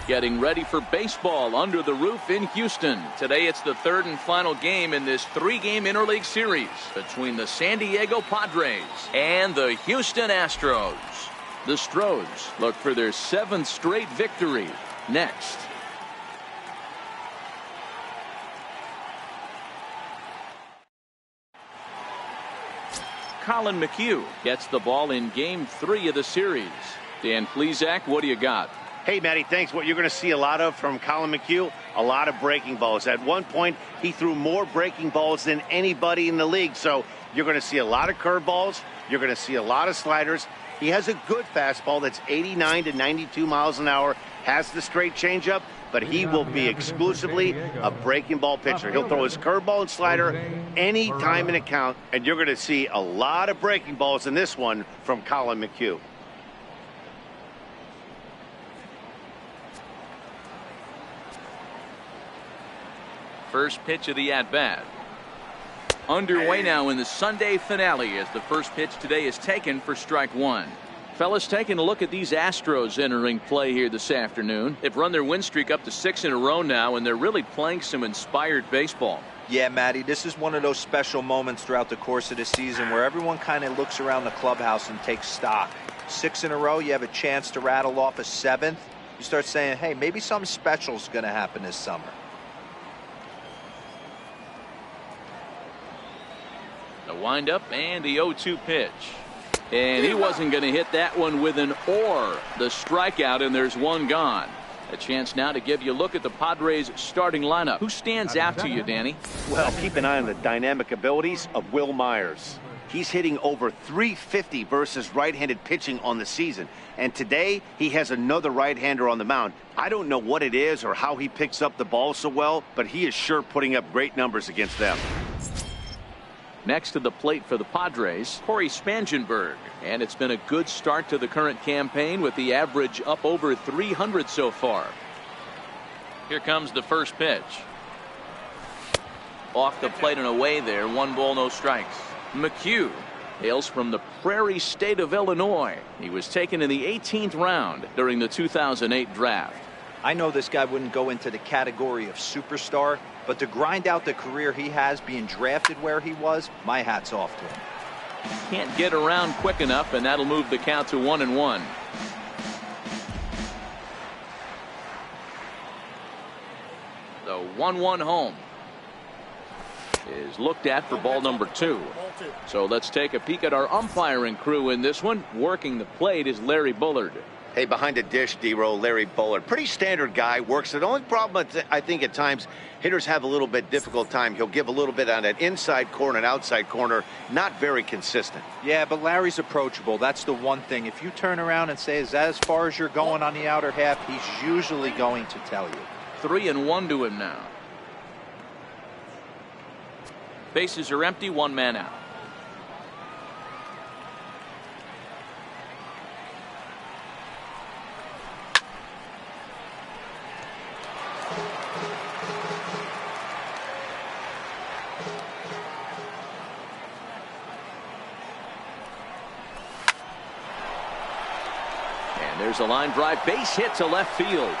getting ready for baseball under the roof in Houston. Today it's the third and final game in this three-game interleague series between the San Diego Padres and the Houston Astros. The Stros look for their 7th straight victory next. Colin McHugh gets the ball in Game 3 of the series. Dan Plesac, what do you got? Hey, Matty, thanks. What you're going to see a lot of from Colin McHugh, a lot of breaking balls. At one point, he threw more breaking balls than anybody in the league. So you're going to see a lot of curveballs. You're going to see a lot of sliders. He has a good fastball that's 89 to 92 miles an hour, has the straight changeup, but he will be exclusively a breaking ball pitcher. He'll throw his curveball and slider any time in a count, and you're going to see a lot of breaking balls in this one from Colin McHugh. First pitch of the at-bat. Underway now in the Sunday finale as the first pitch today is taken for strike one. Fellas, taking a look at these Astros entering play here this afternoon. They've run their win streak up to 6 in a row now, and they're really playing some inspired baseball. Yeah, Matty, this is one of those special moments throughout the course of the season where everyone kind of looks around the clubhouse and takes stock. 6 in a row, you have a chance to rattle off a 7th. You start saying, hey, maybe something special is going to happen this summer. The windup and the 0-2 pitch. And he wasn't going to hit that one with an or. The strikeout, and there's one gone. A chance now to give you a look at the Padres starting lineup. Who stands out to you, Danny? Well, keep an eye on the dynamic abilities of Wil Myers. He's hitting over 350 versus right-handed pitching on the season. And today, he has another right-hander on the mound. I don't know what it is or how he picks up the ball so well, but he is sure putting up great numbers against them. Next to the plate for the Padres, Corey Spangenberg. And it's been a good start to the current campaign with the average up over 300 so far. Here comes the first pitch. Off the plate and away there. 1 ball, no strikes. McHugh hails from the Prairie State of Illinois. He was taken in the 18th round during the 2008 draft. I know this guy wouldn't go into the category of superstar, but to grind out the career he has being drafted where he was, my hat's off to him. Can't get around quick enough, and that'll move the count to 1-1. The 1-1 home is looked at for ball number 2. So let's take a peek at our umpiring crew in this one. Working the plate is Larry Bullard. Hey, behind the dish, D-Row, Larry Bullard. Pretty standard guy, works it. The only problem, I think, at times, hitters have a little bit difficult time. He'll give a little bit on that inside corner and outside corner. Not very consistent. Yeah, but Larry's approachable. That's the one thing. If you turn around and say, is that as far as you're going on the outer half, he's usually going to tell you. 3-1 to him now. Bases are empty, 1 man out. There's a line drive, base hit to left field.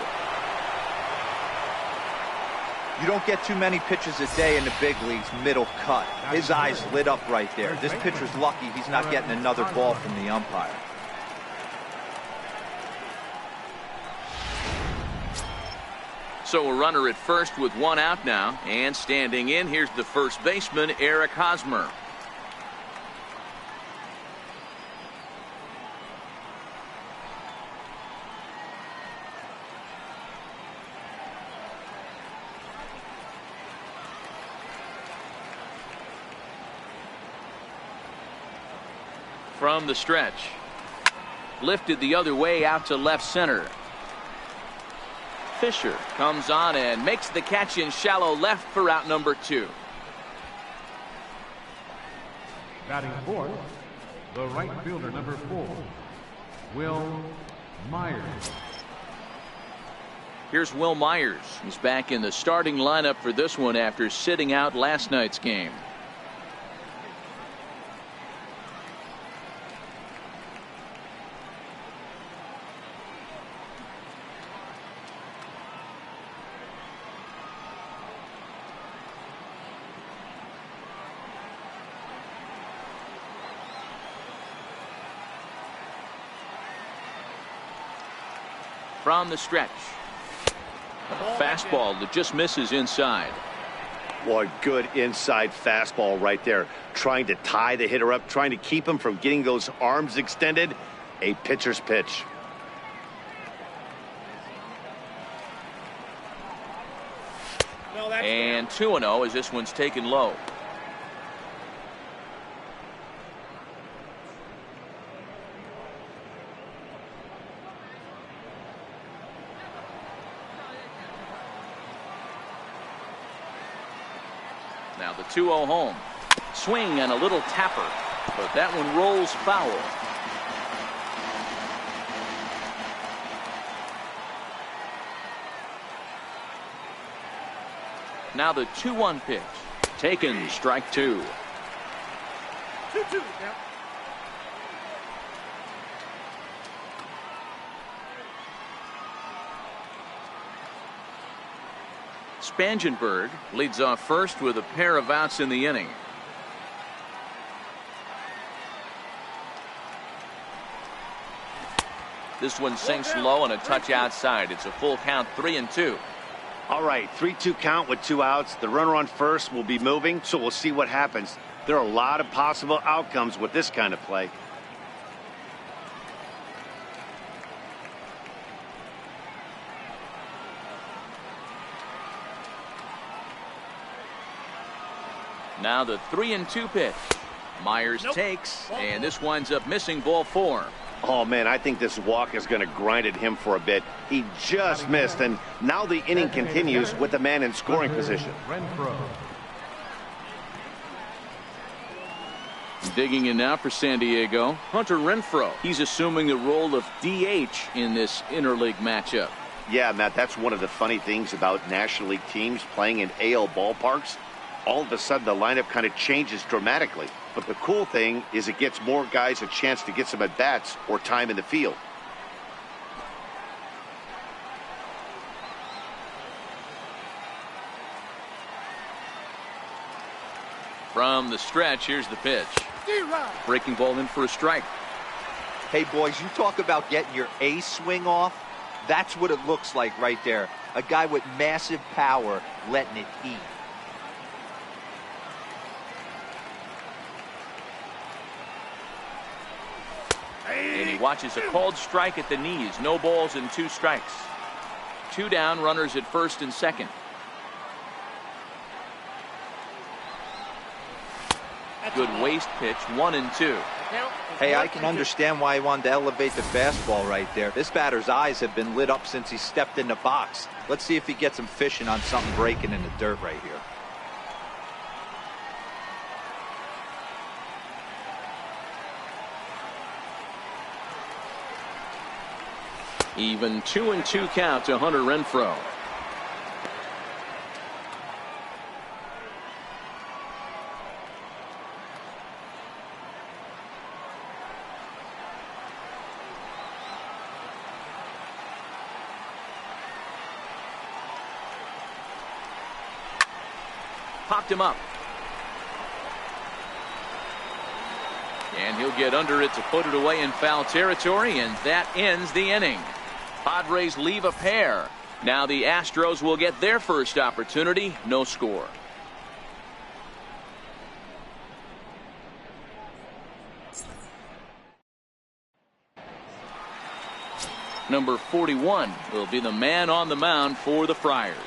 You don't get too many pitches a day in the big leagues middle cut. His eyes lit up right there. This pitcher's lucky he's not getting another ball from the umpire. So a runner at first with 1 out now, and standing in, here's the first baseman, Eric Hosmer. From the stretch, lifted the other way out to left center. Fisher comes on and makes the catch in shallow left for out number 2. Batting fourth, the right fielder, number 4, Wil Myers. Here's Wil Myers. He's back in the starting lineup for this one after sitting out last night's game. From the stretch. A fastball that just misses inside. Boy, good inside fastball right there. Trying to tie the hitter up, trying to keep him from getting those arms extended. A pitcher's pitch. And 2-0 as this one's taken low. Now the 2-0 home. Swing and a little tapper, but that one rolls foul. Now the 2-1 pitch. Taken, strike two. 2-2. Spangenberg leads off first with a pair of outs in the inning. This one sinks low and a touch outside. It's a full count, 3-2. All right, 3-2 count with 2 outs. The runner on first will be moving, so we'll see what happens. There are a lot of possible outcomes with this kind of play. Now the 3-2 pitch. Myers takes, and this winds up missing, ball 4. Oh, man, I think this walk is going to grind at him for a bit. He just missed, and now the inning continues with the man in scoring position. Digging in now for San Diego, Hunter Renfroe. He's assuming the role of DH in this interleague matchup. Yeah, Matt, that's one of the funny things about National League teams playing in AL ballparks. All of a sudden, the lineup kind of changes dramatically. But the cool thing is it gets more guys a chance to get some at-bats or time in the field. From the stretch, here's the pitch. Breaking ball in for a strike. Hey, boys, you talk about getting your A swing off. That's what it looks like right there. A guy with massive power letting it eat. And he watches a called strike at the knees. No balls and 2 strikes. 2 down, runners at first and second. Good waist pitch, 1-2. Hey, I can understand why he wanted to elevate the fastball right there. This batter's eyes have been lit up since he stepped in the box. Let's see if he gets him fishing on something breaking in the dirt right here. Even 2-2 count to Hunter Renfroe. Popped him up. And he'll get under it to put it away in foul territory, and that ends the inning. Padres leave a pair. Now the Astros will get their first opportunity. No score. Number 41 will be the man on the mound for the Friars.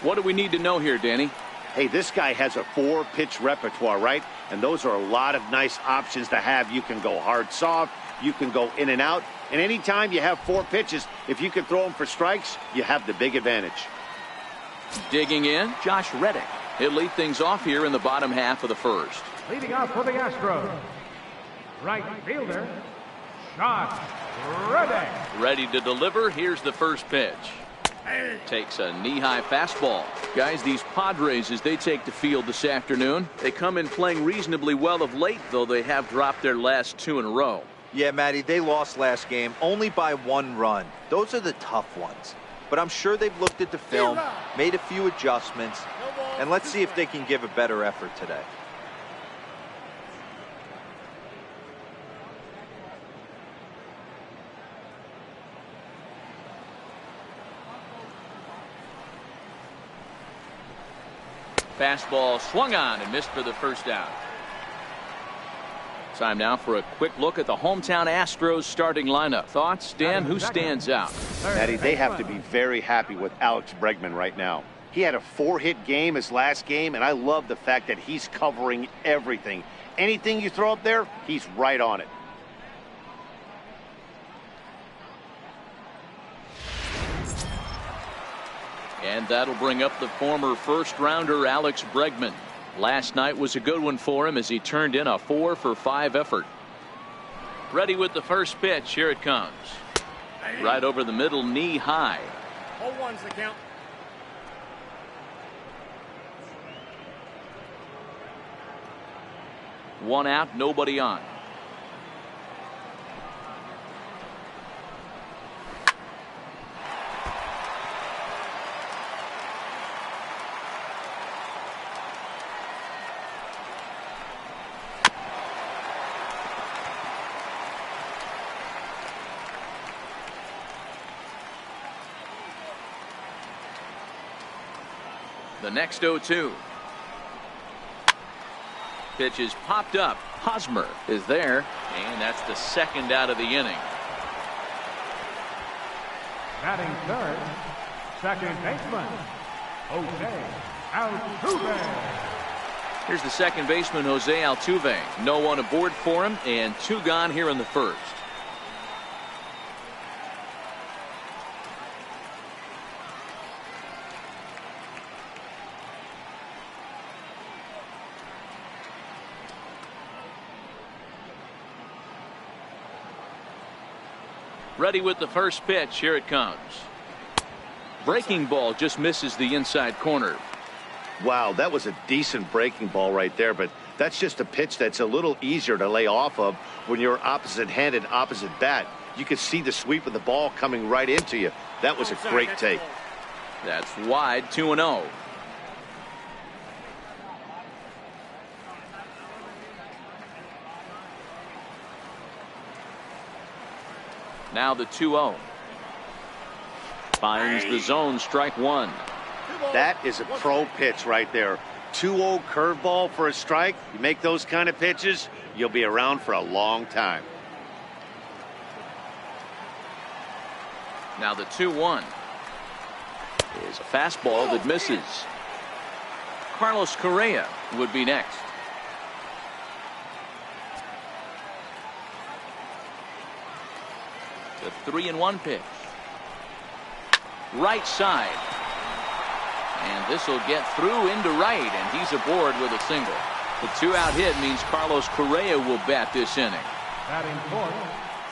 What do we need to know here, Danny? Hey, this guy has a 4-pitch repertoire, right? And those are a lot of nice options to have. You can go hard, soft. You can go in and out. And anytime you have 4 pitches, if you can throw them for strikes, you have the big advantage. Digging in, Josh Reddick. He'll lead things off here in the bottom half of the first. Leading off for the Astros, right fielder, Josh Reddick. Ready to deliver. Here's the first pitch. Takes a knee-high fastball. Guys, these Padres, as they take the field this afternoon, they come in playing reasonably well of late, though they have dropped their last 2 in a row. Yeah, Matty, they lost last game only by 1 run. Those are the tough ones. But I'm sure they've looked at the film, made a few adjustments, and let's see if they can give a better effort today. Fastball swung on and missed for the first out. Time now for a quick look at the hometown Astros starting lineup. Thoughts, Dan? Who stands out? Matty, they have to be very happy with Alex Bregman right now. He had a 4-hit game his last game, and I love the fact that he's covering everything. Anything you throw up there, he's right on it. And that'll bring up the former first-rounder Alex Bregman. Last night was a good one for him as he turned in a 4-for-5 effort. Ready with the first pitch. Here it comes. Right over the middle, knee high. 0-1's the count. One out, nobody on. The next 0-2. Pitch is popped up. Hosmer is there, and that's the second out of the inning. Batting third, second baseman, Jose Altuve. Here's the second baseman, Jose Altuve. No one aboard for him, and 2 gone here in the first. Ready with the first pitch. Here it comes. Breaking ball just misses the inside corner. Wow, that was a decent breaking ball right there, but that's just a pitch that's a little easier to lay off of when you're opposite-handed, opposite bat. You could see the sweep of the ball coming right into you. That was a great take. That's wide, 2-0. Now the 2-0. Finds the zone, strike one. That is a pro pitch right there. 2-0 curveball for a strike. You make those kind of pitches, you'll be around for a long time. Now the 2-1 is a fastball that misses. Carlos Correa would be next. The 3-1 pitch. Right side. And this will get through into right, and he's aboard with a single. The 2-out hit means Carlos Correa will bat this inning. Batting fourth.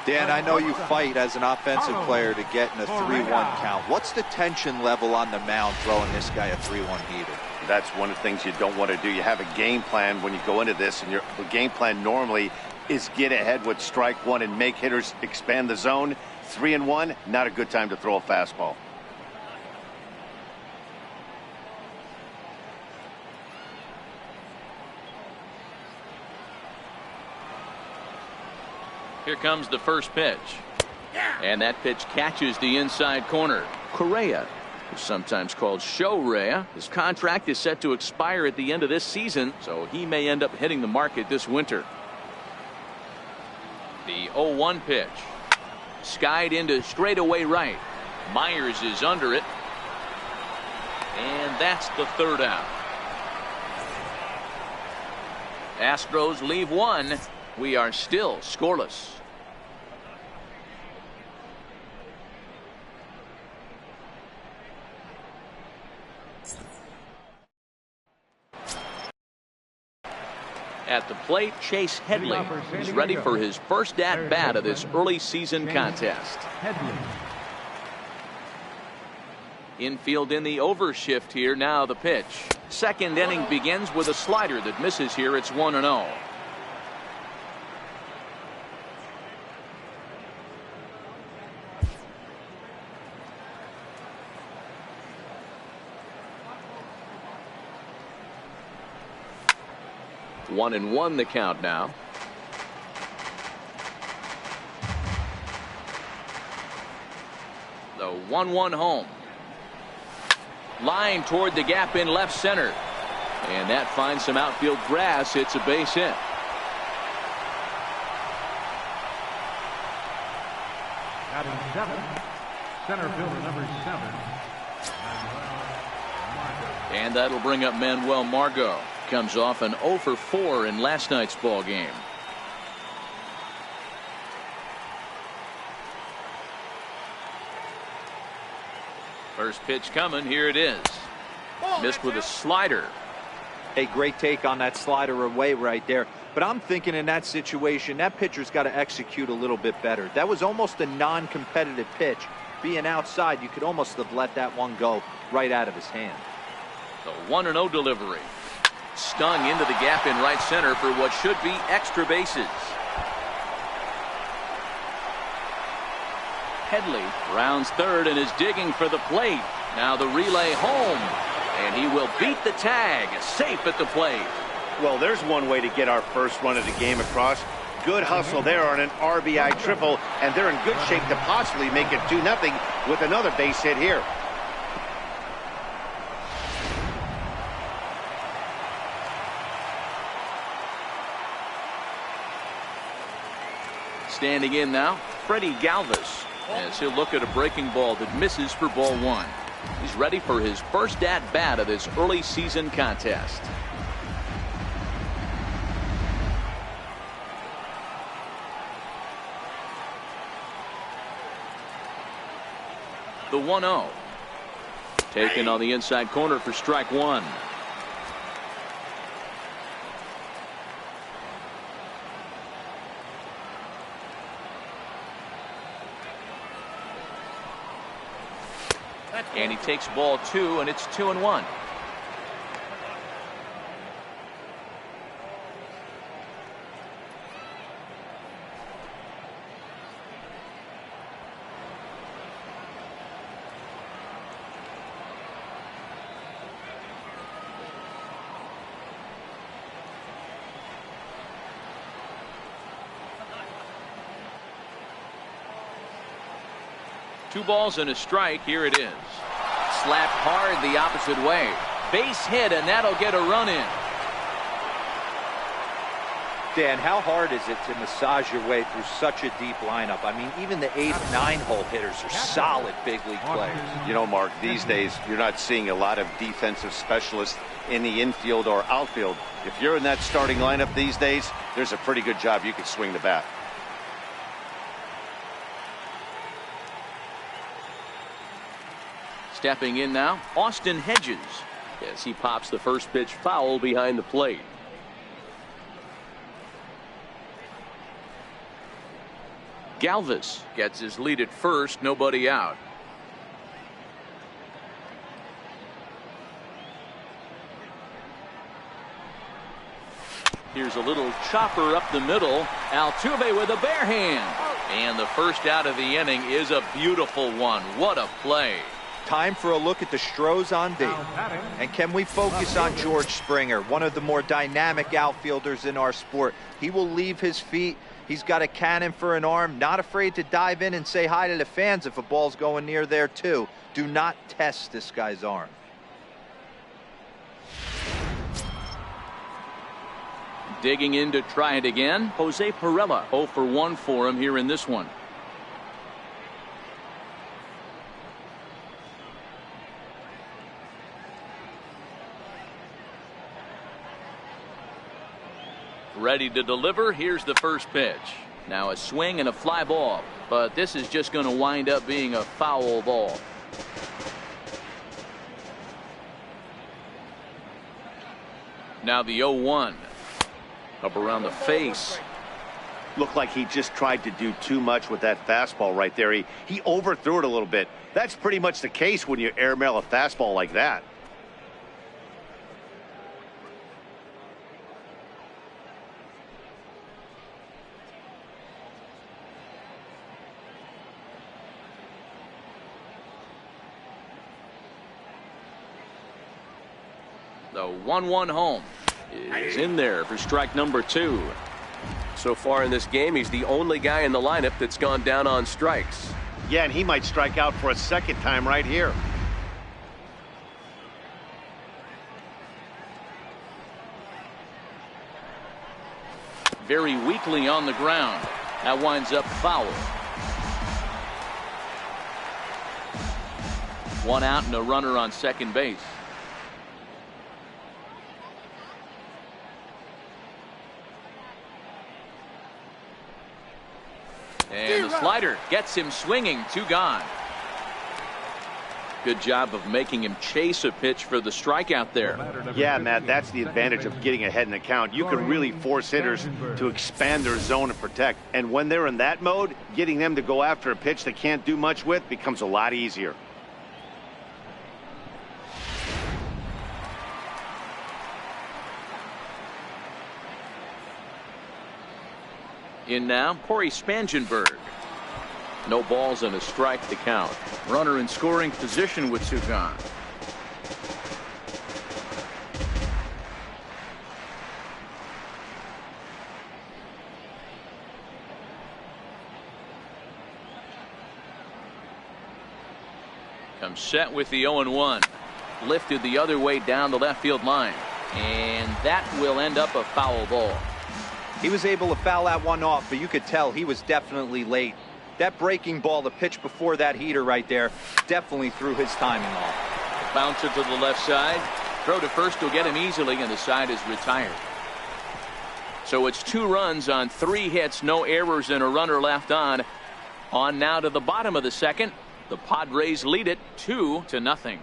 Dan, I know you fight as an offensive player to get in a 3-1 count. What's the tension level on the mound throwing this guy a 3-1 heater? That's one of the things you don't want to do. You have a game plan when you go into this, and your game plan normally is get ahead with strike one and make hitters expand the zone. 3-1, not a good time to throw a fastball. Here comes the first pitch. And that pitch catches the inside corner. Correa, who's sometimes called Show Rea, his contract is set to expire at the end of this season, so he may end up hitting the market this winter. The 0-1 pitch. Skied into straightaway right. Myers is under it. And that's the third out. Astros leave one. We are still scoreless. At the plate, Chase Headley is ready for his first at-bat of this early season contest. Infield in the overshift here. Now the pitch. Second inning begins with a slider that misses here. It's 1-0. One and one the count now. The 1-1 home. Line toward the gap in left center. And that finds some outfield grass. It's a base hit. Batting seventh, center fielder number 7. And that'll bring up Manuel Margot. Comes off an 0 for 4 in last night's ball game. First pitch coming. Here it is. Missed with a slider. A great take on that slider away right there. But I'm thinking in that situation, that pitcher's got to execute a little bit better. That was almost a non-competitive pitch. Being outside, you could almost have let that one go right out of his hand. The 1-0 delivery. Stung into the gap in right center for what should be extra bases. Headley rounds third and is digging for the plate. Now the relay home. And he will beat the tag. Safe at the plate. Well, there's one way to get our first run of the game across. Good hustle there on an RBI triple, and they're in good shape to possibly make it 2-0 with another base hit here. Standing in now, Freddie Galvis, as he'll look at a breaking ball that misses for ball 1. He's ready for his first at-bat of this early season contest. The 1-0. Taken on the inside corner for strike 1. And he takes ball 2, and it's 2-1. Two balls and a strike. Here it is. Slapped hard the opposite way. Base hit, and that'll get a run in. Dan, how hard is it to massage your way through such a deep lineup? I mean, even the 8th, 9-hole hitters are solid big league players. You know, Mark, these days you're not seeing a lot of defensive specialists in the infield or outfield. If you're in that starting lineup these days, there's a pretty good job you could swing the bat. Stepping in now, Austin Hedges, as he pops the first pitch foul behind the plate. Galvis gets his lead at first, nobody out. Here's a little chopper up the middle. Altuve with a bare hand. And the first out of the inning is a beautiful one. What a play. Time for a look at the Stros on D. And can we focus on George Springer, one of the more dynamic outfielders in our sport? He will leave his feet. He's got a cannon for an arm, not afraid to dive in and say hi to the fans if a ball's going near there too. Do not test this guy's arm. Digging in to try it again, Jose Pirela. 0 for 1 for him here in this one. Ready to deliver. Here's the first pitch. Now a swing and a fly ball, but this is just going to wind up being a foul ball. Now the 0-1. Up around the face. Looked like he just tried to do too much with that fastball right there. He overthrew it a little bit. That's pretty much the case when you airmail a fastball like that. The 1-1 home is in there for strike number 2. So far in this game, he's the only guy in the lineup that's gone down on strikes. Yeah, and he might strike out for a second time right here. very weakly on the ground. That winds up foul. 1 out and a runner on second base. And the slider gets him swinging. 2 gone. Good job of making him chase a pitch for the strikeout there. Yeah, Matt, that's the advantage of getting ahead in the count. You can really force hitters to expand their zone and protect. And when they're in that mode, getting them to go after a pitch they can't do much with becomes a lot easier. In now, Corey Spangenberg. No balls and a strike to count. Runner in scoring position with 2 gone. Comes set with the 0-1. Lifted the other way down the left field line. And that will end up a foul ball. He was able to foul that one off, but you could tell he was definitely late. That breaking ball, the pitch before that heater right there, definitely threw his timing off. Bouncer to the left side. Throw to first will get him easily, and the side is retired. So it's 2 runs on 3 hits, no errors, and a runner left on. On now to the bottom of the second. The Padres lead it 2-0.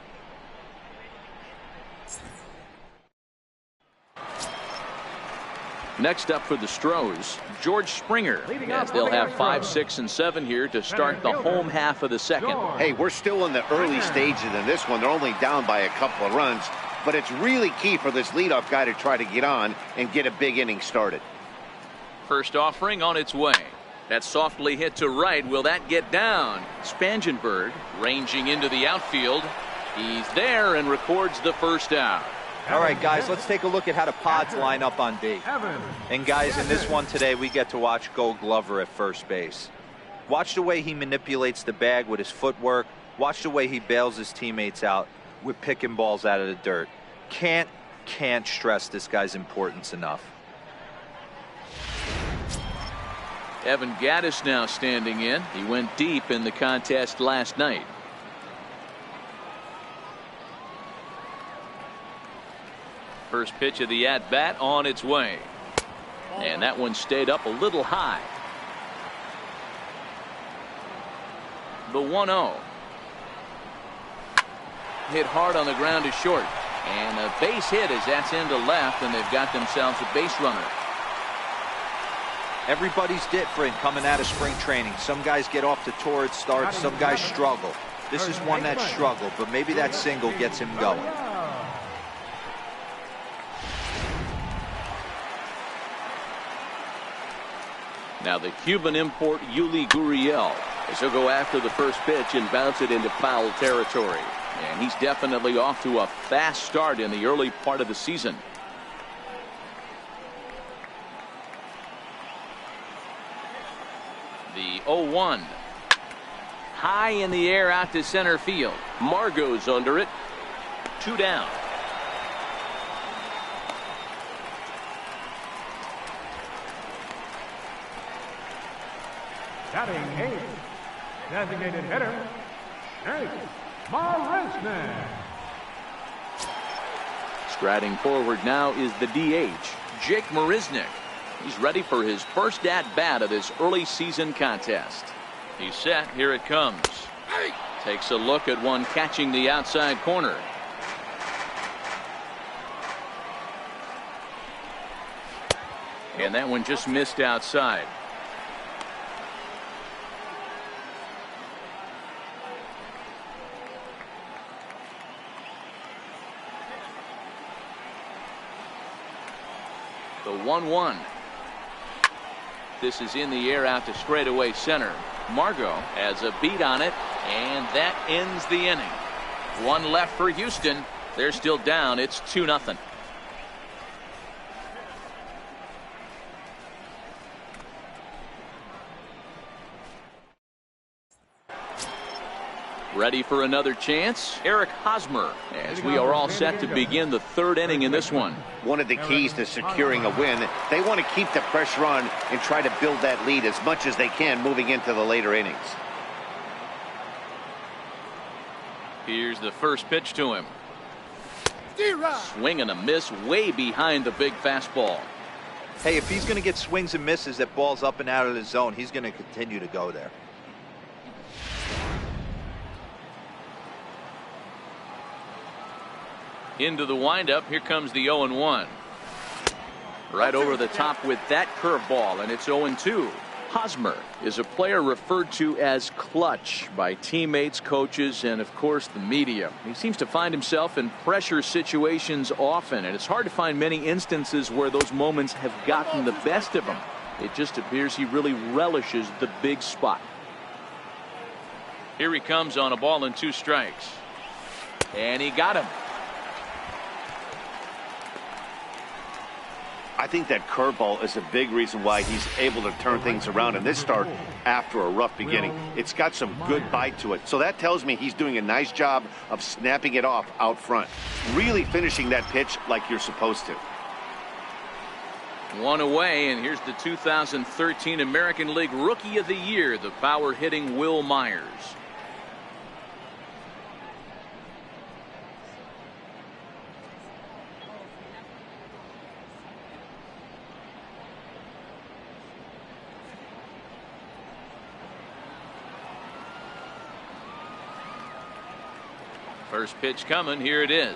Next up for the Stros, George Springer, as they'll have 5, 6, and 7 here to start the home half of the second. Hey, we're still in the early stages in this one. They're only down by a couple of runs, but it's really key for this leadoff guy to try to get on and get a big inning started. First offering on its way. That's softly hit to right. Will that get down? Spangenberg ranging into the outfield. He's there and records the first out. All right, guys, let's take a look at how the Pods line up on D. And, guys, in this one today, we get to watch Gold Glover at first base. Watch the way he manipulates the bag with his footwork. Watch the way he bails his teammates out with picking balls out of the dirt. Can't stress this guy's importance enough. Evan Gattis now standing in. He went deep in the contest last night. First pitch of the at-bat on its way. And that one stayed up a little high. The 1-0. Hit hard on the ground to short. And a base hit as that's into left, and they've got themselves a base runner. Everybody's different coming out of spring training. Some guys get off to torrid starts. Some guys struggle. This is one that struggled, but maybe that single gets him going. Now the Cuban import Yuli Gurriel as he'll go after the first pitch and bounce it into foul territory. And he's definitely off to a fast start in the early part of the season. The 0-1. High in the air out to center field. Margot's under it. 2 down. Batting 8th, designated hitter, Jake Marisnick. Striding forward now is the DH, Jake Marisnick. He's ready for his first at-bat of this early season contest. He's set. Here it comes. Takes a look at one catching the outside corner. And that one just missed outside. The 1-1. This is in the air out to straightaway center. Margot has a beat on it, and that ends the inning. 1 left for Houston. They're still down. It's 2-0. Ready for another chance? Eric Hosmer, as we are all set to begin the third inning in this one. One of the keys to securing a win, they want to keep the pressure on and try to build that lead as much as they can moving into the later innings. Here's the first pitch to him. Swing and a miss way behind the big fastball. Hey, if he's going to get swings and misses that balls up and out of the zone, he's going to continue to go there. Into the windup. Here comes the 0-1. Right over the top with that curveball, and it's 0-2. Hosmer is a player referred to as clutch by teammates, coaches, and of course the media. He seems to find himself in pressure situations often, and it's hard to find many instances where those moments have gotten the best of him. It just appears he really relishes the big spot. Here he comes on a ball and 2 strikes. And he got him. I think that curveball is a big reason why he's able to turn things around in this start after a rough beginning. It's got some good bite to it. So that tells me he's doing a nice job of snapping it off out front. Really finishing that pitch like you're supposed to. 1 away, and here's the 2013 American League Rookie of the Year, the power-hitting Will Myers. First pitch coming. Here it is.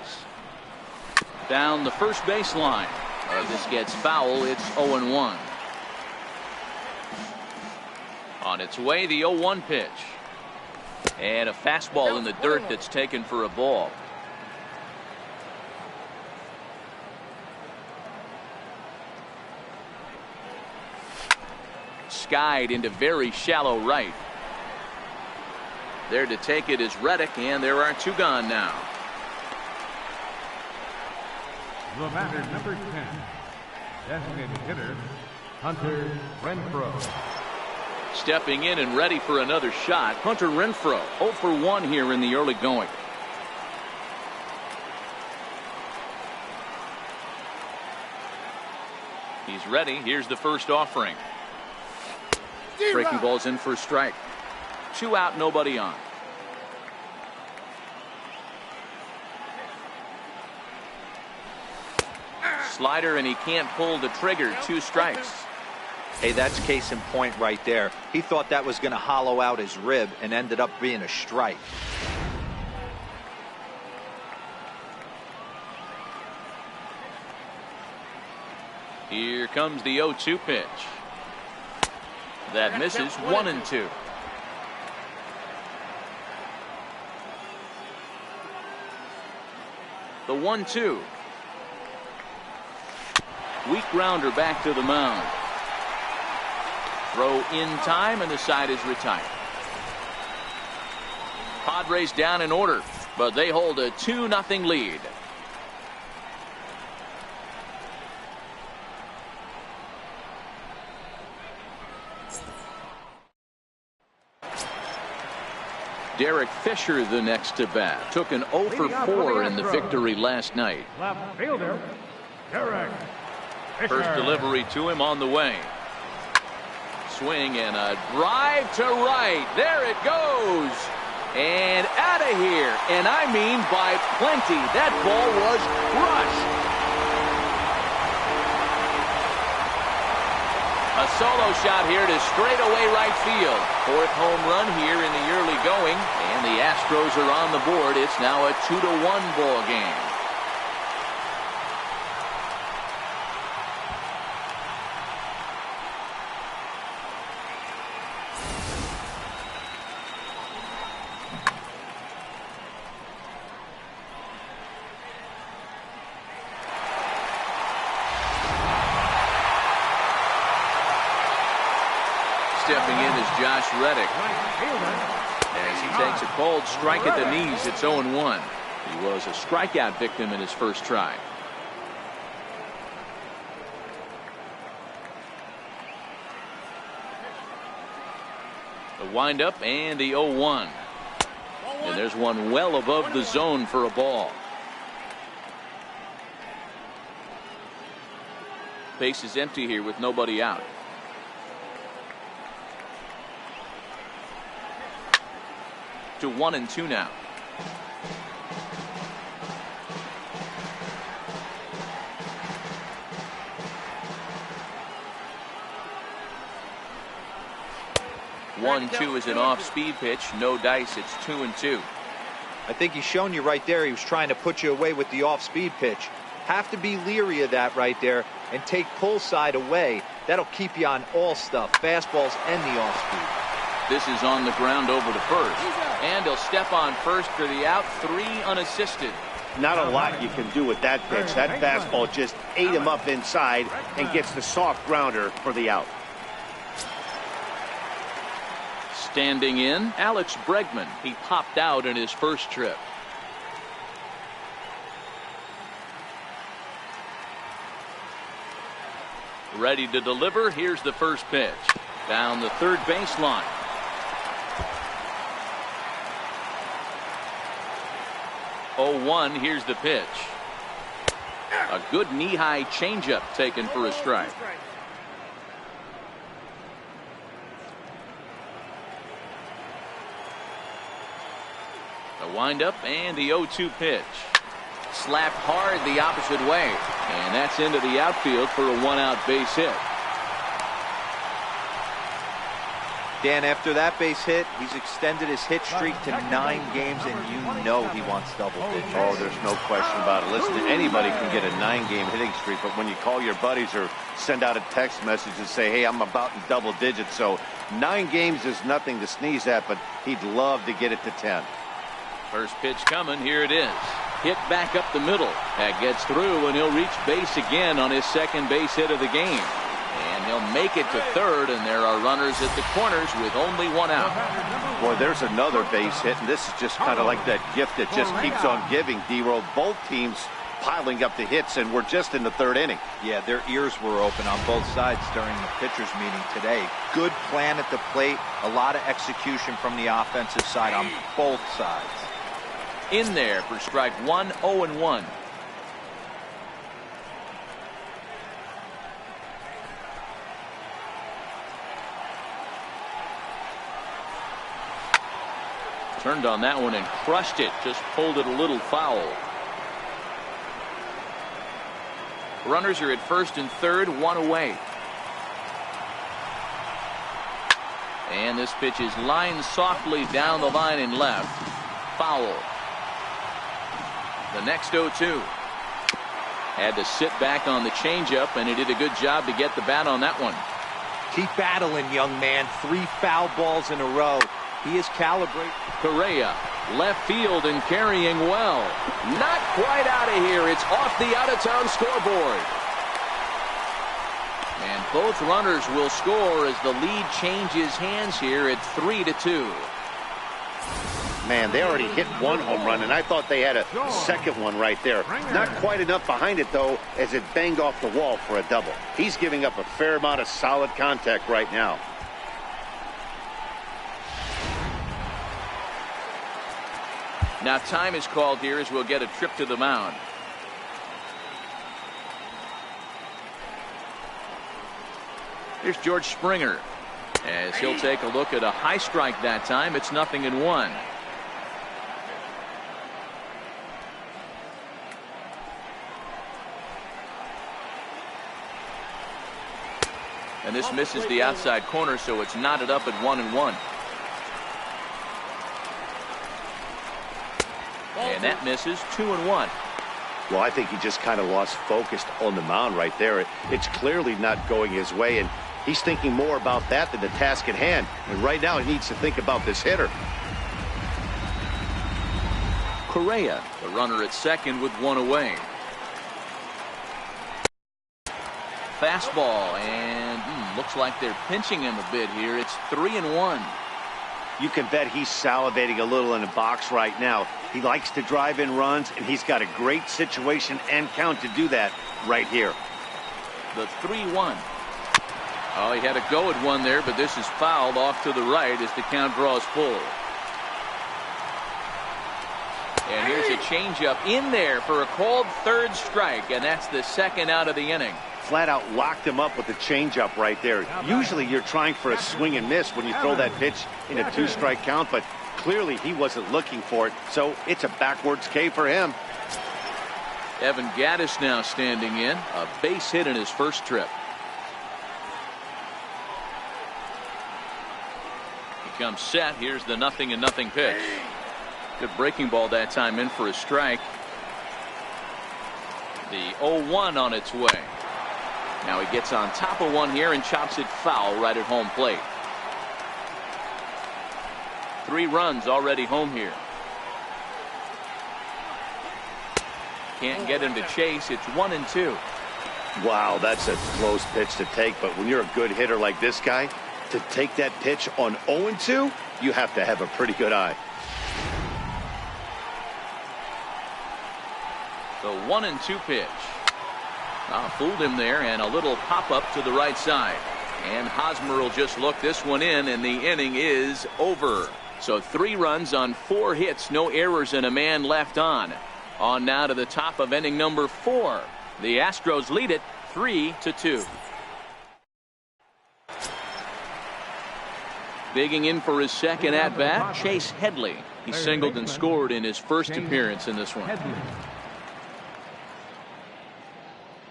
Down the first baseline. This gets foul. It's 0-1. On its way, the 0-1 pitch. And a fastball in the dirt that's taken for a ball. Skied into very shallow right. There to take it is Reddick, and there are 2 gone now. The batter, number 10, designated hitter, Hunter Renfroe. Stepping in and ready for another shot, Hunter Renfroe, 0 for 1 here in the early going. He's ready. Here's the first offering. Breaking ball's in for a strike. 2 out, nobody on. Slider, and he can't pull the trigger. 2 strikes. Hey, that's case in point right there. He thought that was going to hollow out his rib and ended up being a strike. Here comes the 0-2 pitch. That misses. 1-2. The 1-2. Weak grounder back to the mound. Throw in time, and the side is retired. Padres down in order, but they hold a 2-0 lead. Derek Fisher the next to bat. Took an 0 for 4 in the victory last night. Left fielder, Derek Fisher. First delivery to him on the way. Swing and a drive to right. There it goes. And out of here. And I mean by plenty. That ball was crushed. A solo shot here to straightaway right field. 4th home run here in the early going. And the Astros are on the board. It's now a 2-1 ball game. Stepping in is Josh Reddick. As he takes a cold strike at the knees, it's 0-1. He was a strikeout victim in his first try. The windup and the 0-1. And there's one well above the zone for a ball. Base is empty here with nobody out. To 1-2 now. One, two is an off-speed pitch. No dice. It's 2-2. I think he's shown you right there. He was trying to put you away with the off-speed pitch. Have to be leery of that right there and take pull side away. That'll keep you on all stuff, fastballs and the off-speed. This is on the ground over to first. And he'll step on first for the out. 3 unassisted. Not a lot you can do with that pitch. That fastball just ate him up inside and gets the soft grounder for the out. Standing in, Alex Bregman. He popped out in his first trip. Ready to deliver. Here's the first pitch. Down the third baseline. Oh, 1. Here's the pitch. A good knee-high changeup taken for a strike. The windup and the 0-2 pitch. Slapped hard the opposite way. And that's into the outfield for a 1-out base hit. Dan, after that base hit, he's extended his hit streak to 9 games, and you know he wants double digits. Oh, there's no question about it. Listen, anybody can get a 9-game hitting streak, but when you call your buddies or send out a text message and say, hey, I'm about in double digits, so 9 games is nothing to sneeze at, but he'd love to get it to 10. First pitch coming. Here it is. Hit back up the middle. That gets through, and he'll reach base again on his second base hit of the game. And he'll make it to third, and there are runners at the corners with only 1 out. Boy, there's another base hit, and this is just kind of like that gift that just keeps on giving, D-Roll. Both teams piling up the hits, and we're just in the 3rd inning. Yeah, their ears were open on both sides during the pitchers meeting today. Good plan at the plate, a lot of execution from the offensive side on both sides. In there for strike 1, 0-1. Turned on that one and crushed it. Just pulled it a little foul. Runners are at first and third, 1 away. And this pitch is lined softly down the line and left. Foul. The next 0-2. Had to sit back on the changeup, and he did a good job to get the bat on that one. Keep battling, young man. 3 foul balls in a row. He is calibrated. Correa, left field and carrying well. Not quite out of here. It's off the out-of-town scoreboard. And both runners will score as the lead changes hands here at 3-2. Man, they already hit 1 home run, and I thought they had a second one right there. Not quite enough behind it, though, as it banged off the wall for a double. He's giving up a fair amount of solid contact right now. Now time is called here as we'll get a trip to the mound. Here's George Springer as he'll take a look at a high strike that time. It's 0-1. And this misses the outside corner, so it's knotted up at 1-1. And that misses 2-1. Well, I think he just kind of lost focus on the mound right there. It's clearly not going his way, and he's thinking more about that than the task at hand. And right now he needs to think about this hitter. Correa, the runner at second with 1 away. Fastball, and looks like they're pinching him a bit here. It's 3-1. You can bet he's salivating a little in the box right now. He likes to drive in runs, and he's got a great situation and count to do that right here. The 3-1. Oh, he had a go at one there, but this is fouled off to the right as the count draws full. And here's a changeup in there for a called third strike, and that's the second out of the inning. Flat out locked him up with the changeup right there. Usually you're trying for a swing and miss when you throw that pitch in a 2-strike count, but clearly he wasn't looking for it, so it's a backwards K for him. Evan Gattis now standing in, a base hit in his first trip. He comes set. Here's the 0-0 pitch. Good breaking ball that time, in for a strike. The 0-1 on its way. Now he gets on top of one here and chops it foul right at home plate. 3 runs already home here. Can't get him to chase. It's 1-2. Wow, that's a close pitch to take, but when you're a good hitter like this guy, to take that pitch on 0-2, you have to have a pretty good eye. The 1-2 pitch. Fooled him there, and a little pop-up to the right side. And Hosmer will just look this one in, and the inning is over. So 3 runs on 4 hits, no errors, and a man left on. On now to the top of inning number 4. The Astros lead it 3-2. Digging in for his second at-bat, Chase Headley. He singled and scored in his first appearance in this one.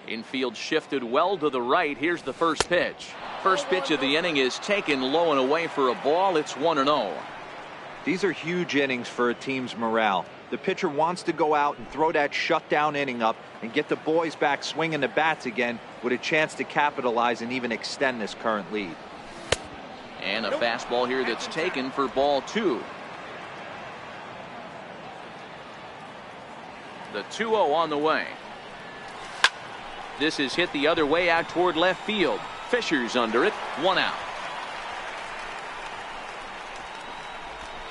Infield shifted well to the right. Here's the first pitch. First pitch of the inning is taken low and away for a ball. It's 1-0. These are huge innings for a team's morale. The pitcher wants to go out and throw that shutdown inning up and get the boys back swinging the bats again with a chance to capitalize and even extend this current lead. And a fastball here that's taken for ball 2. The 2-0 on the way. This is hit the other way out toward left field. Fisher's under it. 1 out.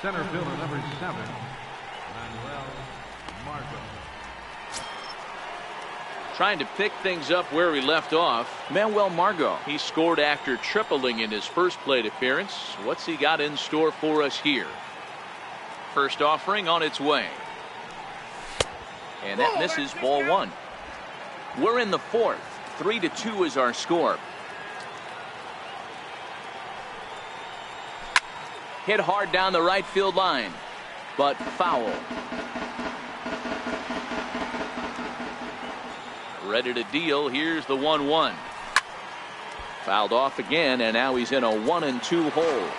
Center fielder number 7, Manuel Margot. Trying to pick things up where he left off. Manuel Margot. He scored after tripling in his first plate appearance. What's he got in store for us here? First offering on its way. And that misses ball 1. We're in the 4th. 3-2 is our score. Hit hard down the right field line, but foul. Ready to deal. Here's the 1-1. Fouled off again, and now he's in a 1-2 hole.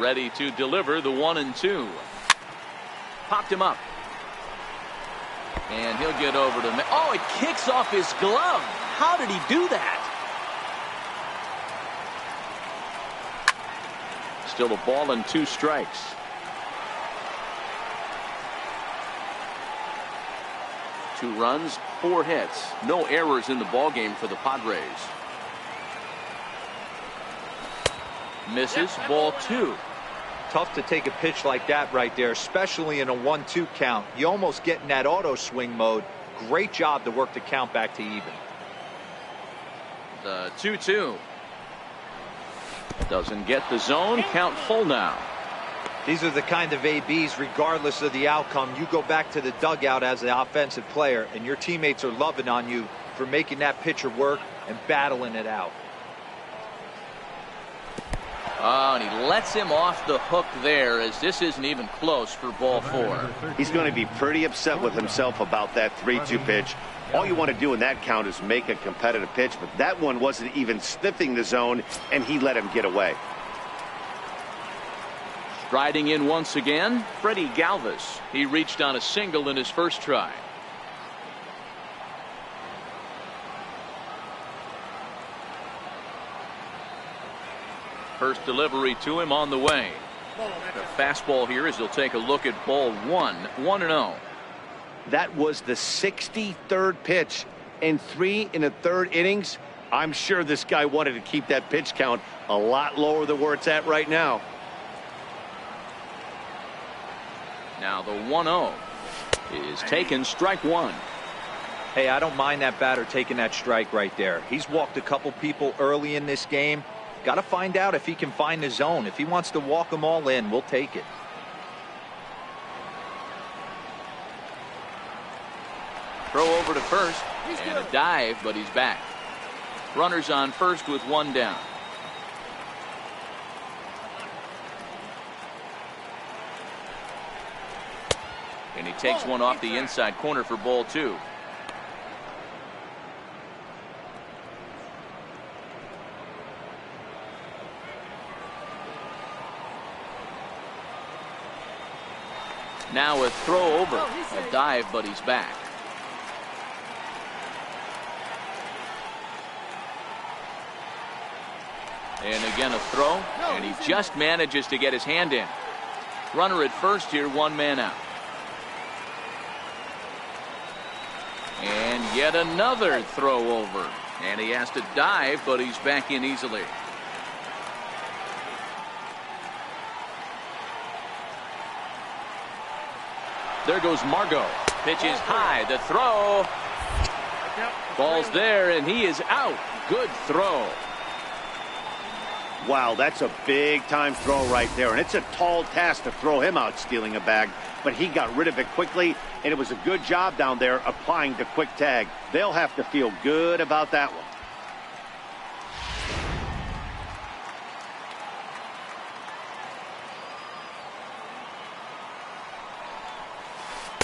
Ready to deliver the 1-2. Popped him up. And he'll get over to... Oh, it kicks off his glove. How did he do that? Still a ball and 2 strikes. Two runs, 4 hits. No errors in the ballgame for the Padres. Misses, ball 2. Tough to take a pitch like that right there, especially in a 1-2 count. You almost get in that auto swing mode. Great job to work the count back to even. The 2-2. Doesn't get the zone. Count full now. These are the kind of ABs, regardless of the outcome, you go back to the dugout as the offensive player, and your teammates are loving on you for making that pitcher work and battling it out. Oh, and he lets him off the hook there, as this isn't even close for ball 4. He's going to be pretty upset with himself about that 3-2 pitch. All you want to do in that count is make a competitive pitch, but that one wasn't even sniffing the zone, and he let him get away. Striding in once again, Freddie Galvis. He reached on a single in his first try. First delivery to him on the way. The fastball here as he'll take a look at ball 1. 1-0. That was the 63rd pitch in 3 1/3 innings. I'm sure this guy wanted to keep that pitch count a lot lower than where it's at right now. Now the 1-0 is taken, strike 1. Hey, I don't mind that batter taking that strike right there. He's walked a couple people early in this game. Got to find out if he can find the zone. If he wants to walk them all in, we'll take it. Throw over to first and a dive, but he's back. Runners on first with one down. And he takes one off the inside corner for ball 2. Now a throw over, a dive, but he's back. And again a throw, and he just manages to get his hand in. Runner at first here, one man out. And yet another throw over, and he has to dive, but he's back in easily. There goes Margot. Pitch is high. The throw. Ball's there, and he is out. Good throw. Wow, that's a big-time throw right there, and it's a tall task to throw him out stealing a bag, but he got rid of it quickly, and it was a good job down there applying the quick tag. They'll have to feel good about that one.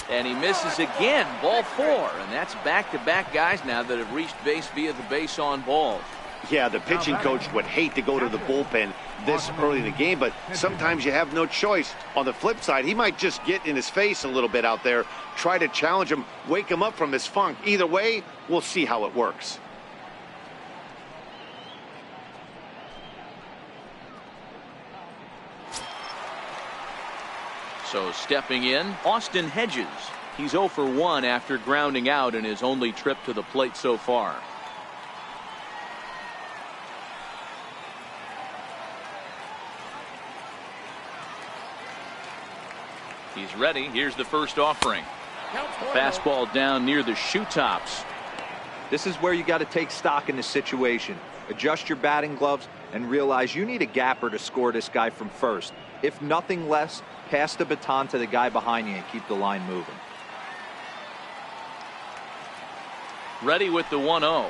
And he misses again. Ball 4, and that's back-to-back guys now that have reached base via the base on balls. Yeah, the pitching coach would hate to go to the bullpen this early in the game, but sometimes you have no choice. On the flip side, he might just get in his face a little bit out there, try to challenge him, wake him up from his funk. Either way, we'll see how it works. So stepping in, Austin Hedges. He's 0 for 1 after grounding out in his only trip to the plate so far. He's ready. Here's the first offering. Fastball down near the shoe tops. This is where you got to take stock in the situation. Adjust your batting gloves and realize you need a gapper to score this guy from first. If nothing less, pass the baton to the guy behind you and keep the line moving. Ready with the 1-0.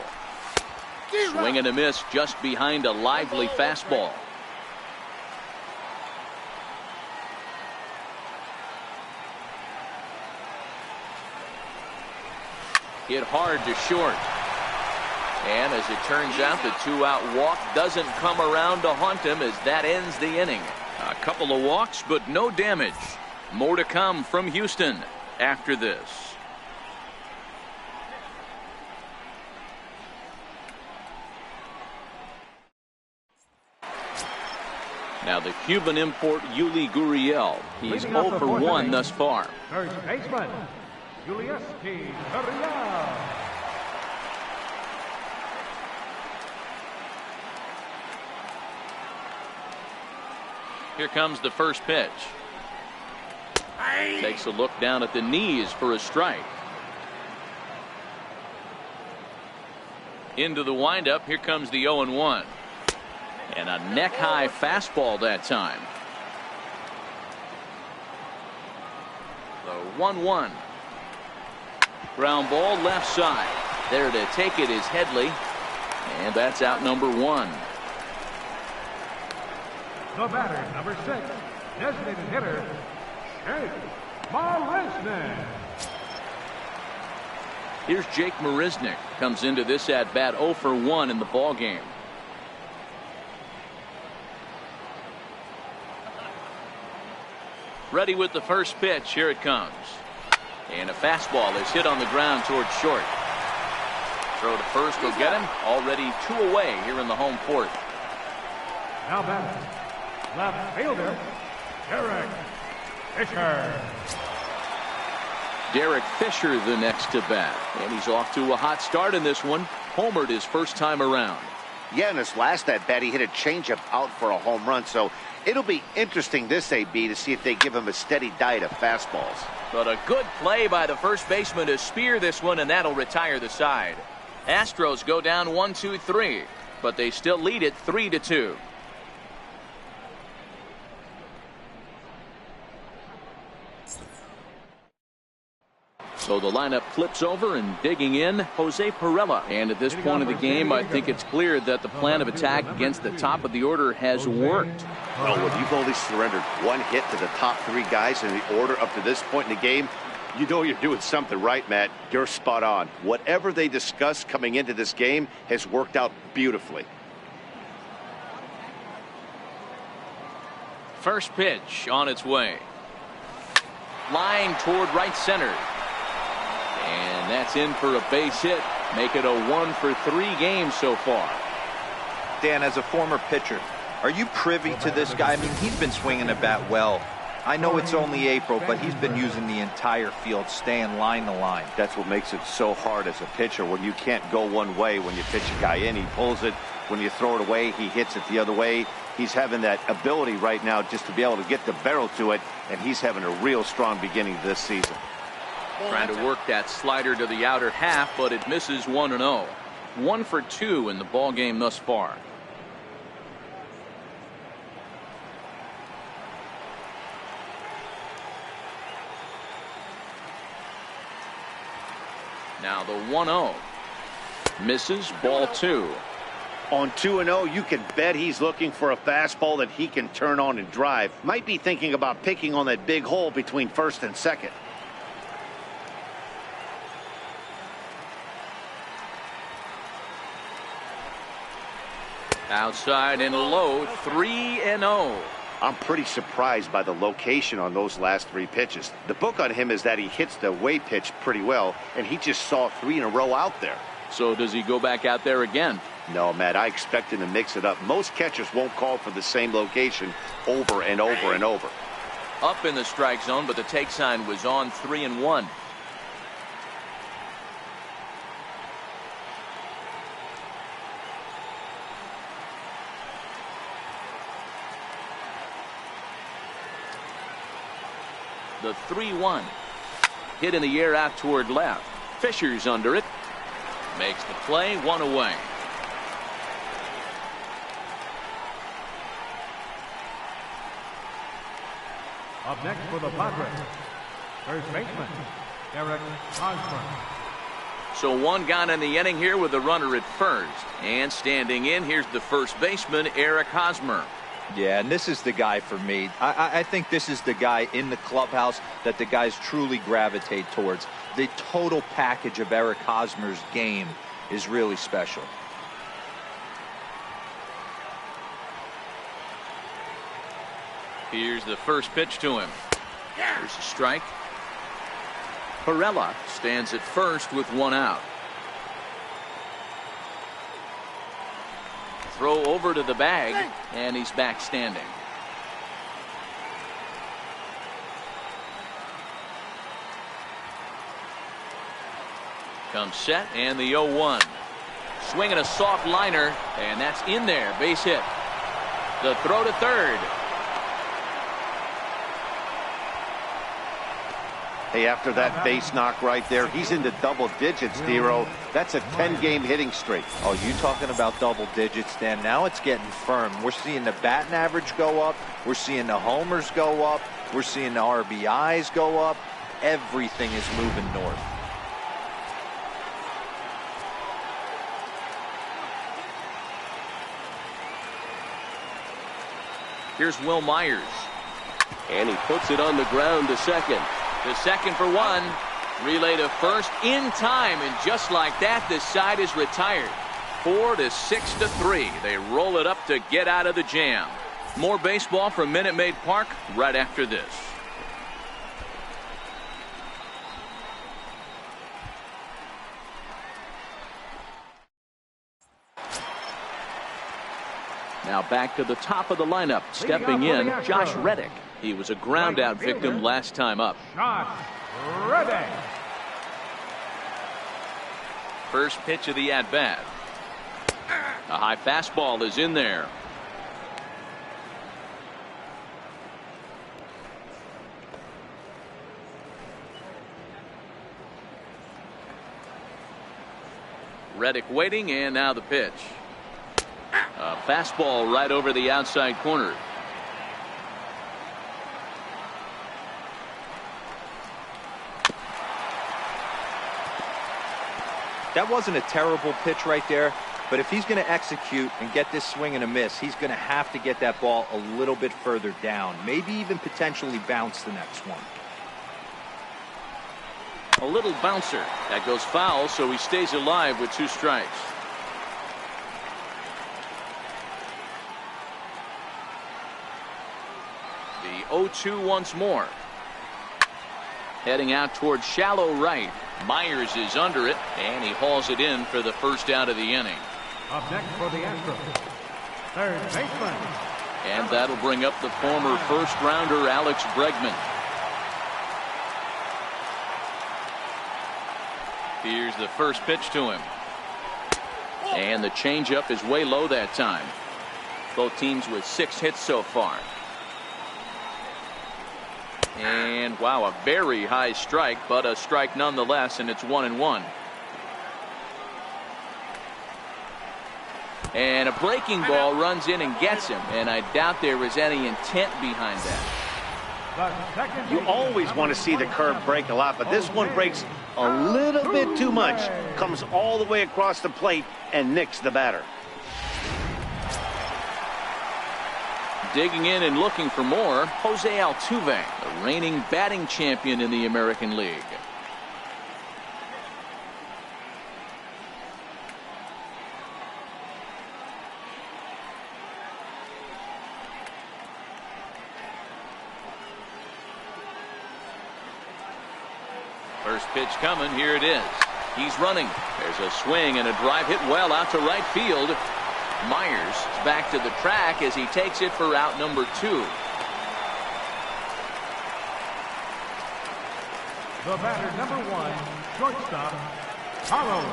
Swing and a miss just behind a lively fastball. Hit hard to short. And as it turns out, the 2-out walk doesn't come around to haunt him as that ends the inning. A couple of walks, but no damage. More to come from Houston after this. Now the Cuban import Yuli Gurriel. He's 0 for 1 thus far. First baseman, Julius Gurriel. Here comes the first pitch. Takes a look down at the knees for a strike. Into the windup. Here comes the 0-1. And a neck-high fastball that time. The 1-1. Ground ball left side. There to take it is Headley. And that's out number 1. The batter, number 6, designated hitter, Jake Marisnick. Here's Jake Marisnick. Comes into this at-bat 0 for 1 in the ballgame. Ready with the first pitch. Here it comes. And a fastball is hit on the ground towards short. Throw to first will get him. Already 2 away here in the home fourth. Now batting, left fielder, Derek Fisher. Derek Fisher the next to bat. And he's off to a hot start in this one. Homered his first time around. Yeah, in his last at bat, he hit a changeup out for a home run, so It'll be interesting this AB to see if they give him a steady diet of fastballs. But a good play by the first baseman to spear this one, and that'll retire the side. Astros go down 1-2-3, but they still lead it 3-2. So the lineup flips over, and digging in, Jose Pirela. And at this point of the game, I think it's clear that the plan of attack against the top of the order has worked. Well, when you've only surrendered one hit to the top three guys in the order up to this point in the game, you know you're doing something right, Matt. You're spot on. Whatever they discussed coming into this game has worked out beautifully. First pitch on its way. Line toward right center. And that's in for a base hit. Make it a 1-for-3 game so far. Dan, as a former pitcher, are you privy to this guy? I mean, he's been swinging the bat well. I know it's only April, but he's been using the entire field, staying line to line. That's what makes it so hard as a pitcher when you can't go one way. When you pitch a guy in, he pulls it. When you throw it away, he hits it the other way. He's having that ability right now just to be able to get the barrel to it, and he's having a real strong beginning this season. Trying to work that slider to the outer half, but it misses 1-0. 1 for 2 in the ball game thus far. Now the 1-0. Misses, ball 2. On 2-0, you can bet he's looking for a fastball that he can turn on and drive. Might be thinking about picking on that big hole between first and second. Outside and low, 3-0. I'm pretty surprised by the location on those last 3 pitches. The book on him is that he hits the away pitch pretty well, and he just saw 3 in a row out there. So does he go back out there again? No, Matt, I expect him to mix it up. Most catchers won't call for the same location over and over and over. Up in the strike zone, but the take sign was on 3-1. The 3-1. Hit in the air out toward left. Fisher's under it. Makes the play, 1 away. Up next for the Padres, first baseman, Eric Hosmer. So 1 gone in the inning here with the runner at first. And standing in, here's the first baseman, Eric Hosmer. Yeah, and this is the guy for me. I think this is the guy in the clubhouse that the guys truly gravitate towards. The total package of Eric Hosmer's game is really special. Here's the first pitch to him. Here's a strike. Pirela stands at first with 1 out. Throw over to the bag, and he's back standing. Comes set, and the 0-1. Swinging a soft liner, and that's in there. Base hit. The throw to third. Hey, after that base knock right there, he's into double digits, Dero. That's a 10-game hitting streak. Oh, you talking about double digits, Dan? Now it's getting firm. We're seeing the batting average go up. We're seeing the homers go up. We're seeing the RBIs go up. Everything is moving north. Here's Will Myers. And he puts it on the ground to second. The second for 1. Relay to first in time, and just like that, this side is retired. 4-6-3. They roll it up to get out of the jam. More baseball from Minute Maid Park right after this. Now back to the top of the lineup. Stepping in, Josh Reddick. He was a ground out victim last time up. Josh Reddick. First pitch of the at-bat. A high fastball is in there. Reddick waiting, and now the pitch. A fastball right over the outside corner. That wasn't a terrible pitch right there, but if he's going to execute and get this swing and a miss, he's going to have to get that ball a little bit further down, maybe even potentially bounce the next one. A little bouncer that goes foul, so he stays alive with 2 strikes. The 0-2 once more. Heading out towards shallow right. Myers is under it, and he hauls it in for the first out of the inning. Up next for the Astros, third baseman. And that'll bring up the former first-rounder Alex Bregman. Here's the first pitch to him. And the changeup is way low that time. Both teams with 6 hits so far. And wow, a very high strike, but a strike nonetheless, and it's 1-1. And a breaking ball runs in and gets him, and I doubt there was any intent behind that. You always want to see the curve break a lot, but this one breaks a little bit too much. Comes all the way across the plate and nicks the batter. Digging in and looking for more, Jose Altuve, the reigning batting champion in the American League. First pitch coming. Here it is. He's running. There's a swing and a drive hit well out to right field. Myers is back to the track as he takes it for out number 2. The batter, number 1, shortstop, Carlos.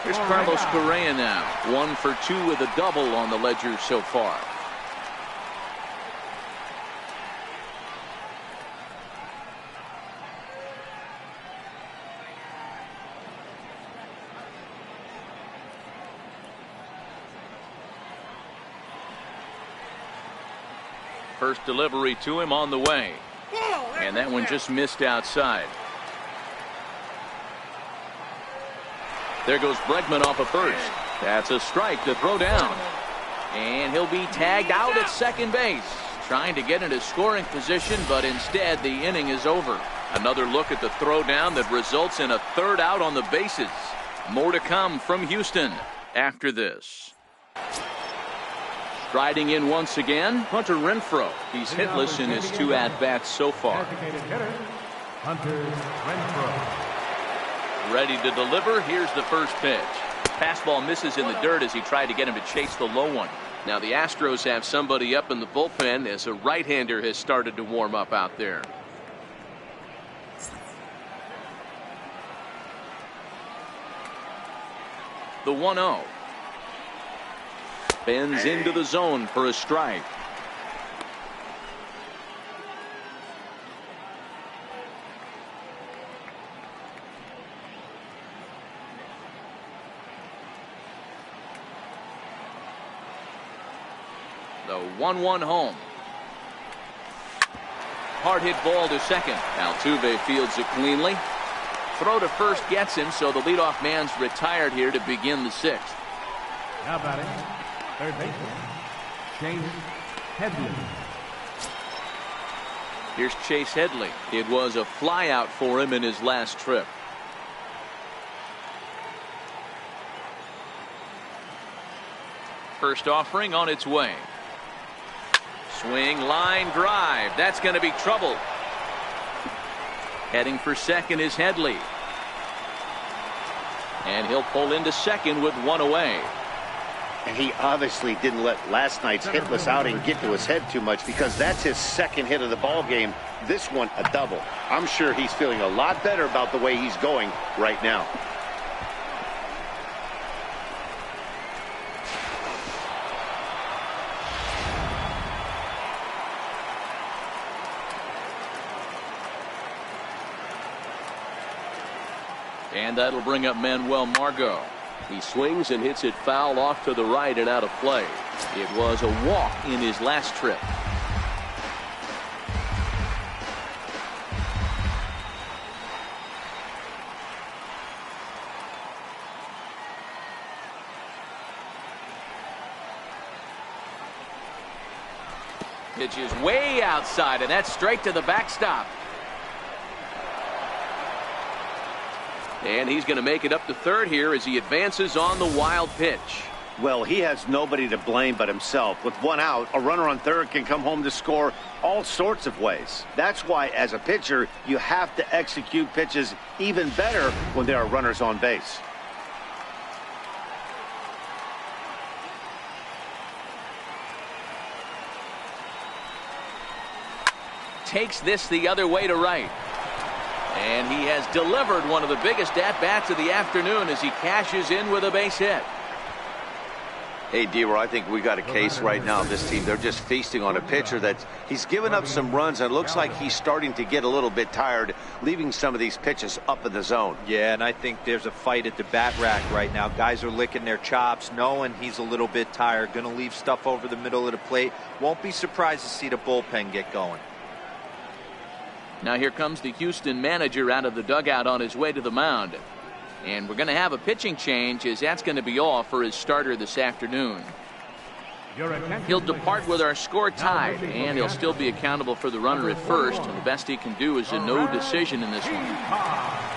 Here's Carlos Correa now. 1 for 2 with a double on the ledger so far. First delivery to him on the way. And that one just missed outside. There goes Bregman off of first. That's a strike to throw down. And he'll be tagged out at second base. Trying to get into scoring position, but instead the inning is over. Another look at the throw down that results in a third out on the bases. More to come from Houston after this. Striding in once again, Hunter Renfroe. He's hitless in his 2 at-bats so far. Hunter Renfroe. Ready to deliver. Here's the first pitch. Fastball misses in the dirt as he tried to get him to chase the low one. Now the Astros have somebody up in the bullpen as a right-hander has started to warm up out there. The 1-0. Bends into the zone for a strike. The 1-1 home. Hard hit ball to second. Altuve fields it cleanly. Throw to first gets him, so the leadoff man's retired here to begin the 6th. Now batting, third baseman, Chase Headley. Here's Chase Headley. It was a flyout for him in his last trip. First offering on its way. Swing, line drive. That's going to be trouble. Heading for second is Headley. And he'll pull into second with 1 away. And he obviously didn't let last night's hitless outing get to his head too much, because that's his second hit of the ball game. This one a double. I'm sure he's feeling a lot better about the way he's going right now. And that'll bring up Manuel Margot. He swings and hits it foul off to the right and out of play. It was a walk in his last trip. Pitch is way outside, and that's straight to the backstop. And he's going to make it up to third here as he advances on the wild pitch. Well, he has nobody to blame but himself. With one out, a runner on third can come home to score all sorts of ways. That's why, as a pitcher, you have to execute pitches even better when there are runners on base. Takes this the other way to right. And he has delivered one of the biggest at-bats of the afternoon as he cashes in with a base hit. Hey, D-Roy, I think we got a case right now. This team, they're just feasting on a pitcher that he's given up some runs, and it looks like he's starting to get a little bit tired, leaving some of these pitches up in the zone. Yeah, and I think there's a fight at the bat rack right now. Guys are licking their chops, knowing he's a little bit tired, going to leave stuff over the middle of the plate. Won't be surprised to see the bullpen get going. Now here comes the Houston manager out of the dugout on his way to the mound. And we're going to have a pitching change, as that's going to be all for his starter this afternoon. He'll depart with our score tied, and he'll still be accountable for the runner at first. And the best he can do is a no decision in this one.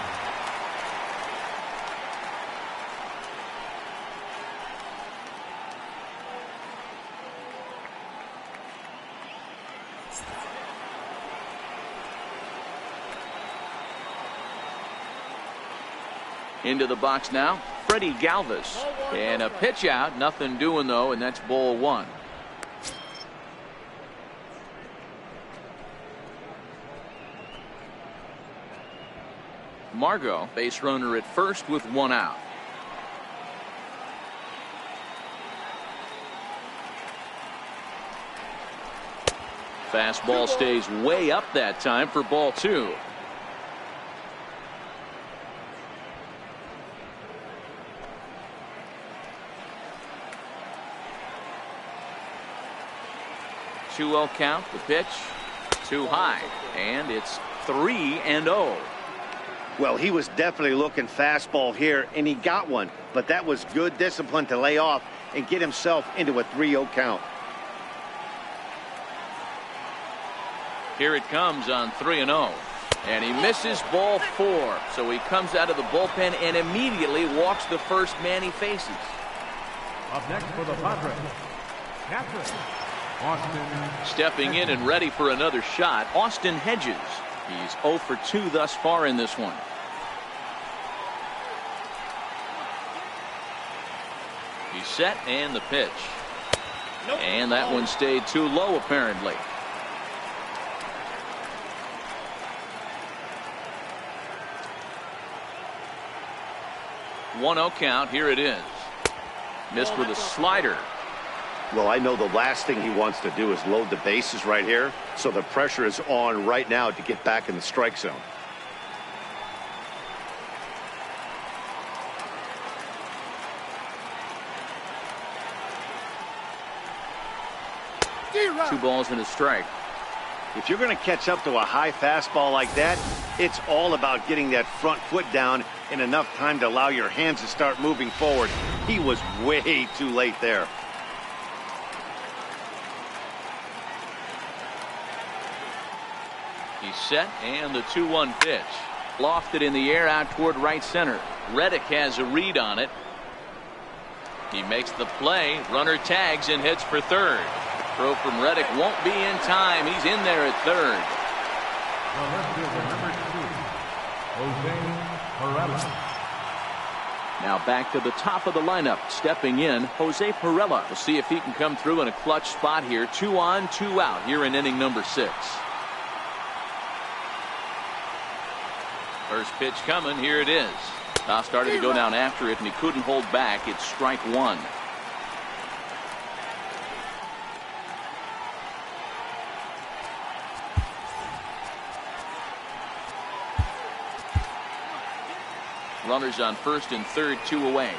Into the box now, Freddie Galvis. And a pitch out, nothing doing though, and that's ball one. Margot, base runner at first with one out. Fastball stays way up that time for ball two. Two-0 count, the pitch too high, and it's 3-0. Well, he was definitely looking fastball here, and he got one, but that was good discipline to lay off and get himself into a 3-0 count. Here it comes on 3-0, and he misses ball four, so he comes out of the bullpen and immediately walks the first man he faces. Up next for the Padres, captain Austin. Stepping in and ready for another shot, Austin Hedges. He's 0 for 2 thus far in this one. He's set, and the pitch. And that one stayed too low apparently. One-0 count. Here it is. Missed with a slider. Well, I know the last thing he wants to do is load the bases right here, so the pressure is on right now to get back in the strike zone. Two balls and a strike. If you're going to catch up to a high fastball like that, it's all about getting that front foot down in enough time to allow your hands to start moving forward. He was way too late there. He's set, and the 2-1 pitch. Lofted in the air out toward right center. Reddick has a read on it. He makes the play. Runner tags and hits for third. Throw from Reddick won't be in time. He's in there at third. The left fielder, number 2, Jose Perella. Now back to the top of the lineup. Stepping in, Jose Perella. We'll see if he can come through in a clutch spot here. 2 on, 2 out here in inning number 6. First pitch coming. Here it is. Now started to go down after it, and he couldn't hold back. It's strike one. Runners on first and third, 2 away.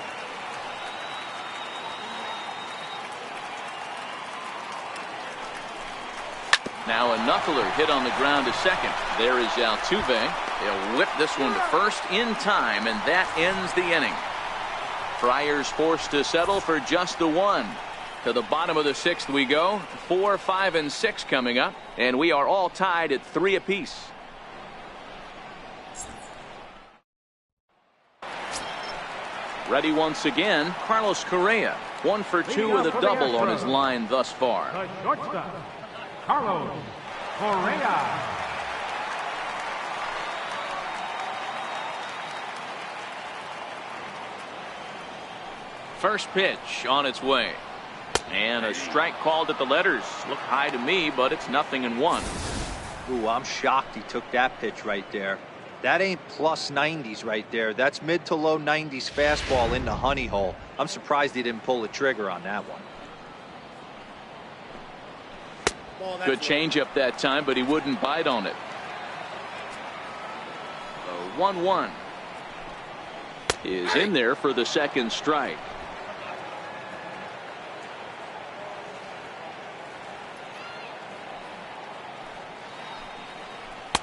Now a knuckler hit on the ground to second. There is Altuve. He'll whip this one to first in time, and that ends the inning. Friars forced to settle for just the one. To the bottom of the sixth we go. 4, 5, and 6 coming up, and we are all tied at 3 apiece. Ready once again, Carlos Correa. 1 for 2 with a double on his line thus far. The shortstop, Carlos Correa. First pitch on its way. And a strike called at the letters. Looked high to me, but it's 0-1. Ooh, I'm shocked he took that pitch right there. That ain't plus 90s right there. That's mid to low 90s fastball in the honey hole. I'm surprised he didn't pull the trigger on that one. Good changeup that time, but he wouldn't bite on it. 1-1 is in there for the second strike.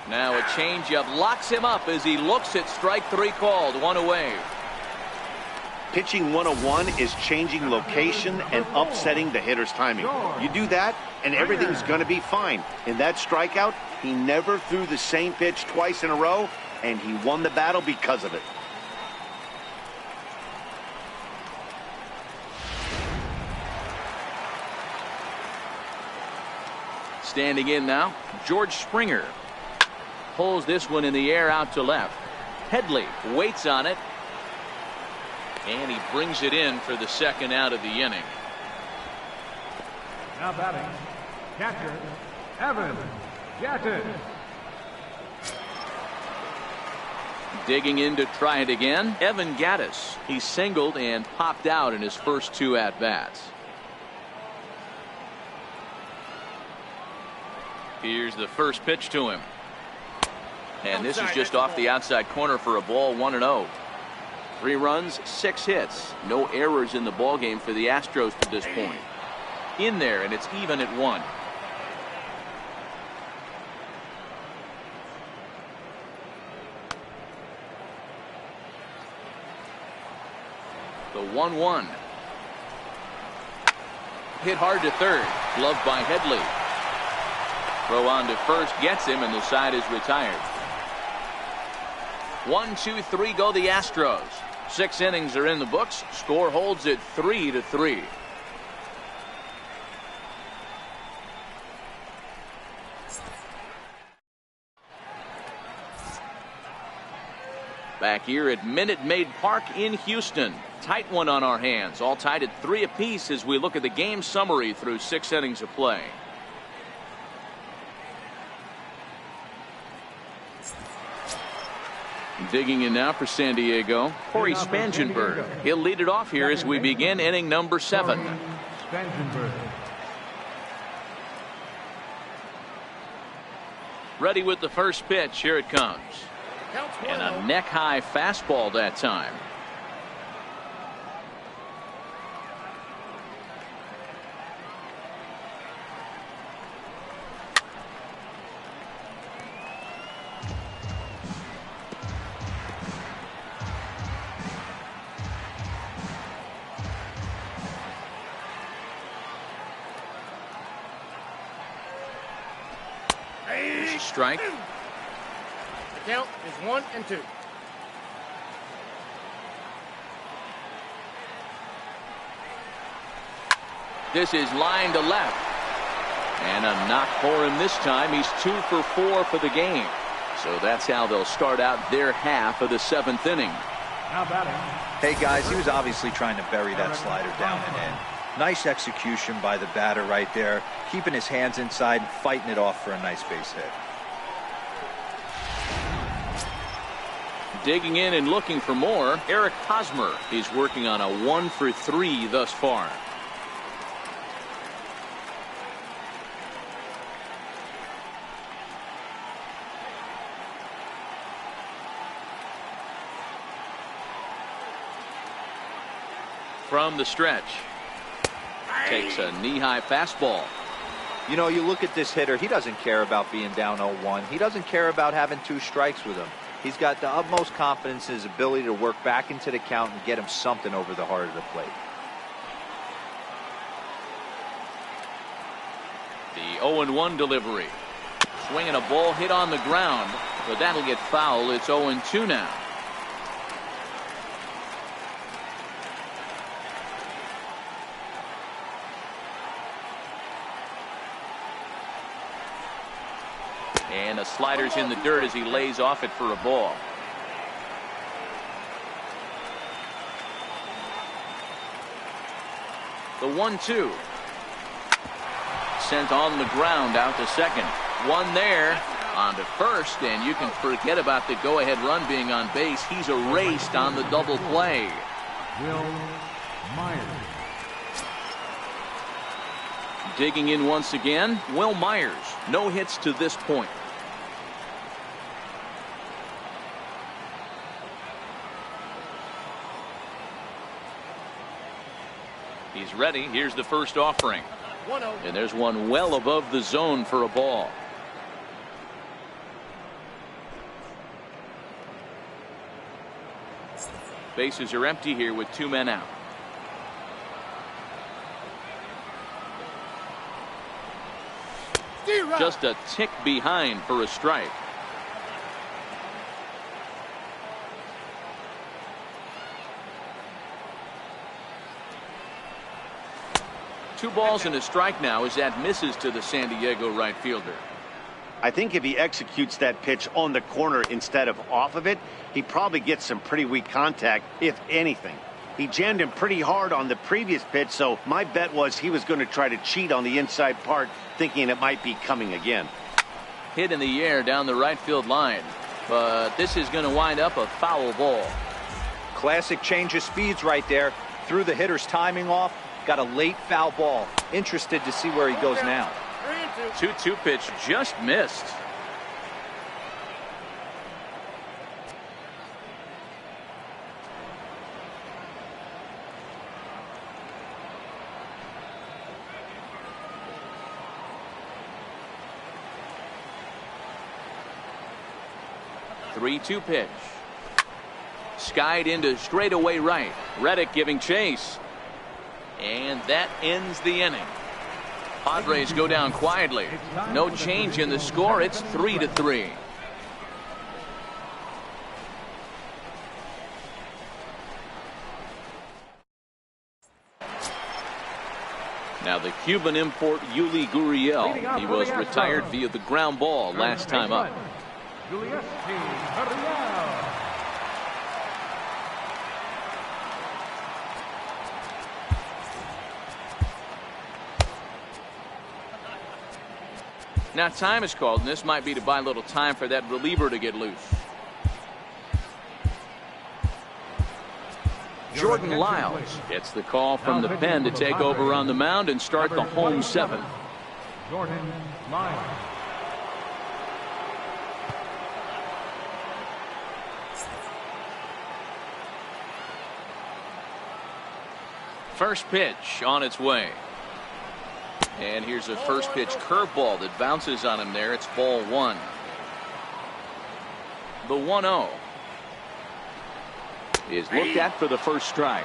Now a changeup locks him up as he looks at strike 3 called. 1 away. Pitching 101 is changing location and upsetting the hitter's timing. You do that, and everything's going to be fine. In that strikeout, he never threw the same pitch twice in a row, and he won the battle because of it. Standing in now, George Springer. Pulls this one in the air out to left. Headley waits on it. And he brings it in for the second out of the inning. Now batting, catcher, Evan Gattis. Digging in to try it again, Evan Gattis. He singled and popped out in his first 2 at-bats. Here's the first pitch to him. And this is just off the outside corner for a ball. 1-0. 3 runs, 6 hits. No errors in the ballgame for the Astros to this point. In there, and it's even at 1. The 1-1. Hit hard to third. Gloved by Headley. Throw on to first gets him, and the side is retired. 1, 2, 3 go the Astros. 6 innings are in the books. Score holds at 3-3. Back here at Minute Maid Park in Houston. Tight one on our hands. All tied at 3 apiece as we look at the game summary through 6 innings of play. Digging in now for San Diego, Corey Spangenberg. He'll lead it off here as we begin inning number 7. Ready with the first pitch. Here it comes. And a neck-high fastball that time. Strike. The count is 1-2. This is line to left. And a knock for him this time. He's 2 for 4 for the game. So that's how they'll start out their half of the 7th inning. Now batting. Hey guys, he was obviously trying to bury that slider down and in. Nice execution by the batter right there, keeping his hands inside and fighting it off for a nice base hit. Digging in and looking for more, Eric Hosmer. He's working on a 1 for 3 thus far. From the stretch. Takes a knee-high fastball. You know, you look at this hitter, he doesn't care about being down 0-1. He doesn't care about having 2 strikes with him. He's got the utmost confidence in his ability to work back into the count and get him something over the heart of the plate. The 0-1 delivery. Swinging a ball hit on the ground, but that'll get foul. It's 0-2 now. And the slider's in the dirt as he lays off it for a ball. The 1-2. Sent on the ground out to second. One there on to first, and you can forget about the go-ahead run being on base. He's erased on the double play. Will Myers. Digging in once again, Will Myers. No hits to this point. He's ready. Here's the first offering. 1-0. And there's one well above the zone for a ball. Bases are empty here with 2 men out. Just a tick behind for a strike. Two balls and a strike now as that misses to the San Diego right fielder. I think if he executes that pitch on the corner instead of off of it, he probably gets some pretty weak contact, if anything. He jammed him pretty hard on the previous pitch, so my bet was he was going to try to cheat on the inside part, thinking it might be coming again. Hit in the air down the right field line, but this is going to wind up a foul ball. Classic change of speeds right there. Threw the hitter's timing off. Got a late foul ball. Interested to see where he goes now. 2-2 pitch just missed. The 3-2 pitch. Skied into straightaway right. Reddick giving chase. And that ends the inning. Padres go down quietly. No change in the score. It's 3-3. Now the Cuban import Yuli Gurriel. He was retired via the ground ball last time up. Julius P. Gurriel. Now time is called, and this might be to buy a little time for that reliever to get loose. Jordan Lyles gets the call from the pen to take over on the mound and start the home 7th. Jordan Lyles. First pitch on its way. And here's a first pitch curveball that bounces on him there. It's ball 1. The 1-0 is looked at for the first strike.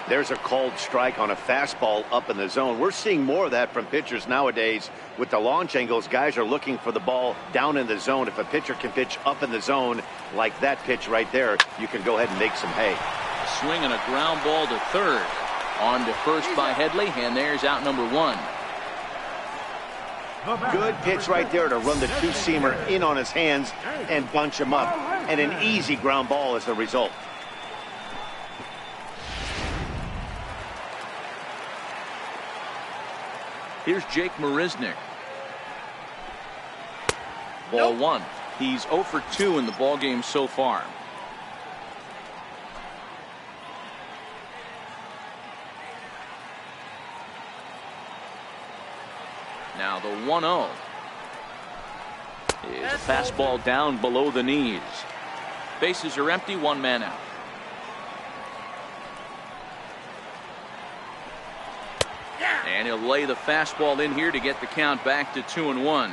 There's a called strike on a fastball up in the zone. We're seeing more of that from pitchers nowadays. With the launch angles, guys are looking for the ball down in the zone. If a pitcher can pitch up in the zone like that pitch right there, you can go ahead and make some hay. Swinging a ground ball to third. On to first by Headley, and there's out number 1. Good pitch right there to run the two-seamer in on his hands and bunch him up. And an easy ground ball as the result. Here's Jake Marisnick. Ball 1. He's 0 for 2 in the ball game so far. Now the 1-0 is a fastball down below the knees. Bases are empty, 1 man out. And he'll lay the fastball in here to get the count back to 2-1.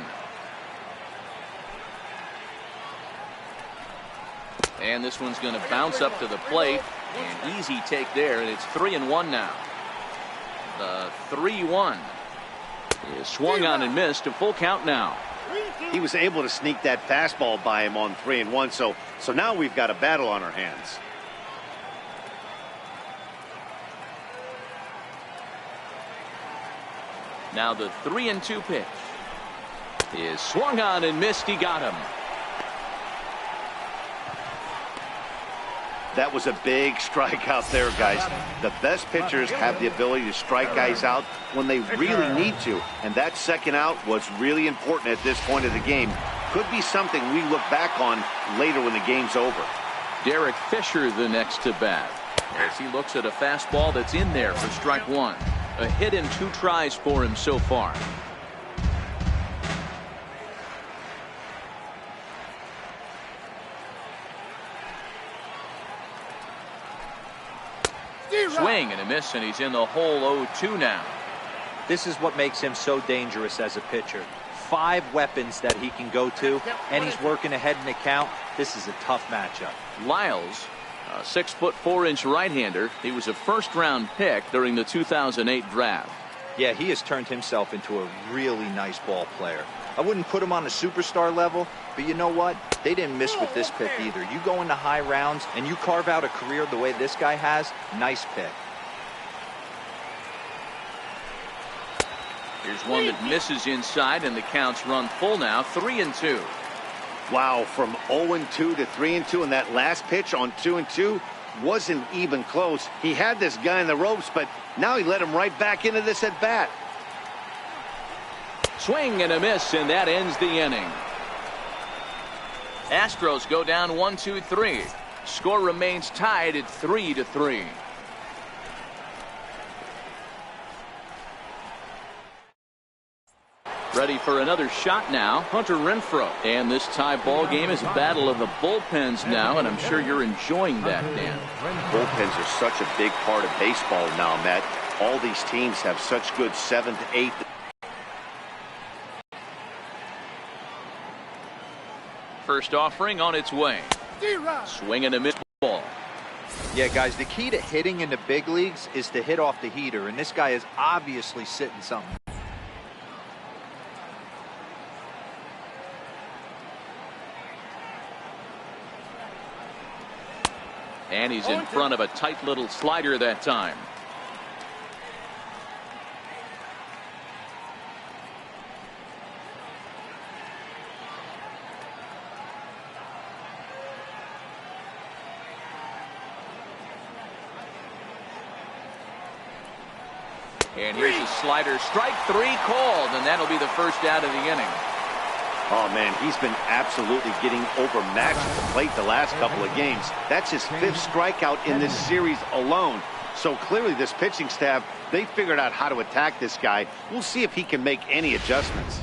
And this one's going to bounce up to the plate. An easy take there, and it's 3-1 now. The 3-1 is swung on and missed. A full count now. He was able to sneak that fastball by him on 3-1, so now we've got a battle on our hands. Now the 3-2 pitch is swung on and missed. He got him. That was a big strikeout there, guys. The best pitchers have the ability to strike guys out when they really need to, and that second out was really important at this point of the game. Could be something we look back on later when the game's over. Derek Fisher the next to bat as he looks at a fastball that's in there for strike one. A hit in 2 tries for him so far. Swing and a miss, and he's in the hole 0-2 now. This is what makes him so dangerous as a pitcher. 5 weapons that he can go to, and he's working ahead in the count. This is a tough matchup. Lyles, a 6'4" right-hander. He was a first-round pick during the 2008 draft. Yeah, he has turned himself into a really nice ball player. I wouldn't put him on a superstar level, but you know what? They didn't miss with this pick either. You go into high rounds and you carve out a career the way this guy has, nice pick. Here's one that misses inside, and the count's run full now, 3-2. Wow, from 0-2 to 3-2, and that last pitch on 2-2 wasn't even close. He had this guy in the ropes, but now he let him right back into this at bat. Swing and a miss, and that ends the inning. Astros go down 1-2-3. Score remains tied at 3-3. Ready for another shot now, Hunter Renfroe. And this tie ball game is a battle of the bullpens now, and I'm sure you're enjoying that, Dan. Bullpens are such a big part of baseball now, Matt. All these teams have such good 7th, 8th. First offering on its way. Swing and a miss ball. Yeah, guys, the key to hitting in the big leagues is to hit off the heater, and this guy is obviously sitting something. And he's in front of a tight little slider that time. And here's a slider, strike 3 called, and that'll be the first out of the inning. Oh, man, he's been absolutely getting overmatched at the plate the last couple of games. That's his 5th strikeout in this series alone. So clearly this pitching staff, they figured out how to attack this guy. We'll see if he can make any adjustments.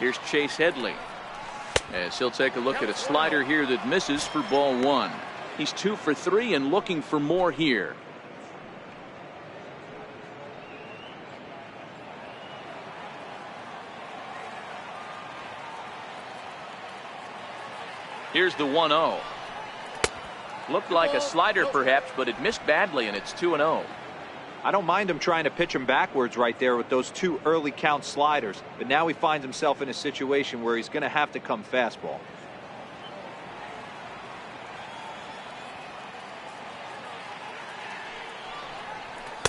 Here's Chase Headley, as he'll take a look at a slider here that misses for ball 1. He's 2 for 3 and looking for more here. Here's the 1-0. Looked like a slider perhaps, but it missed badly, and it's 2-0. I don't mind him trying to pitch him backwards right there with those 2 early count sliders, but now he finds himself in a situation where he's going to have to come fastball.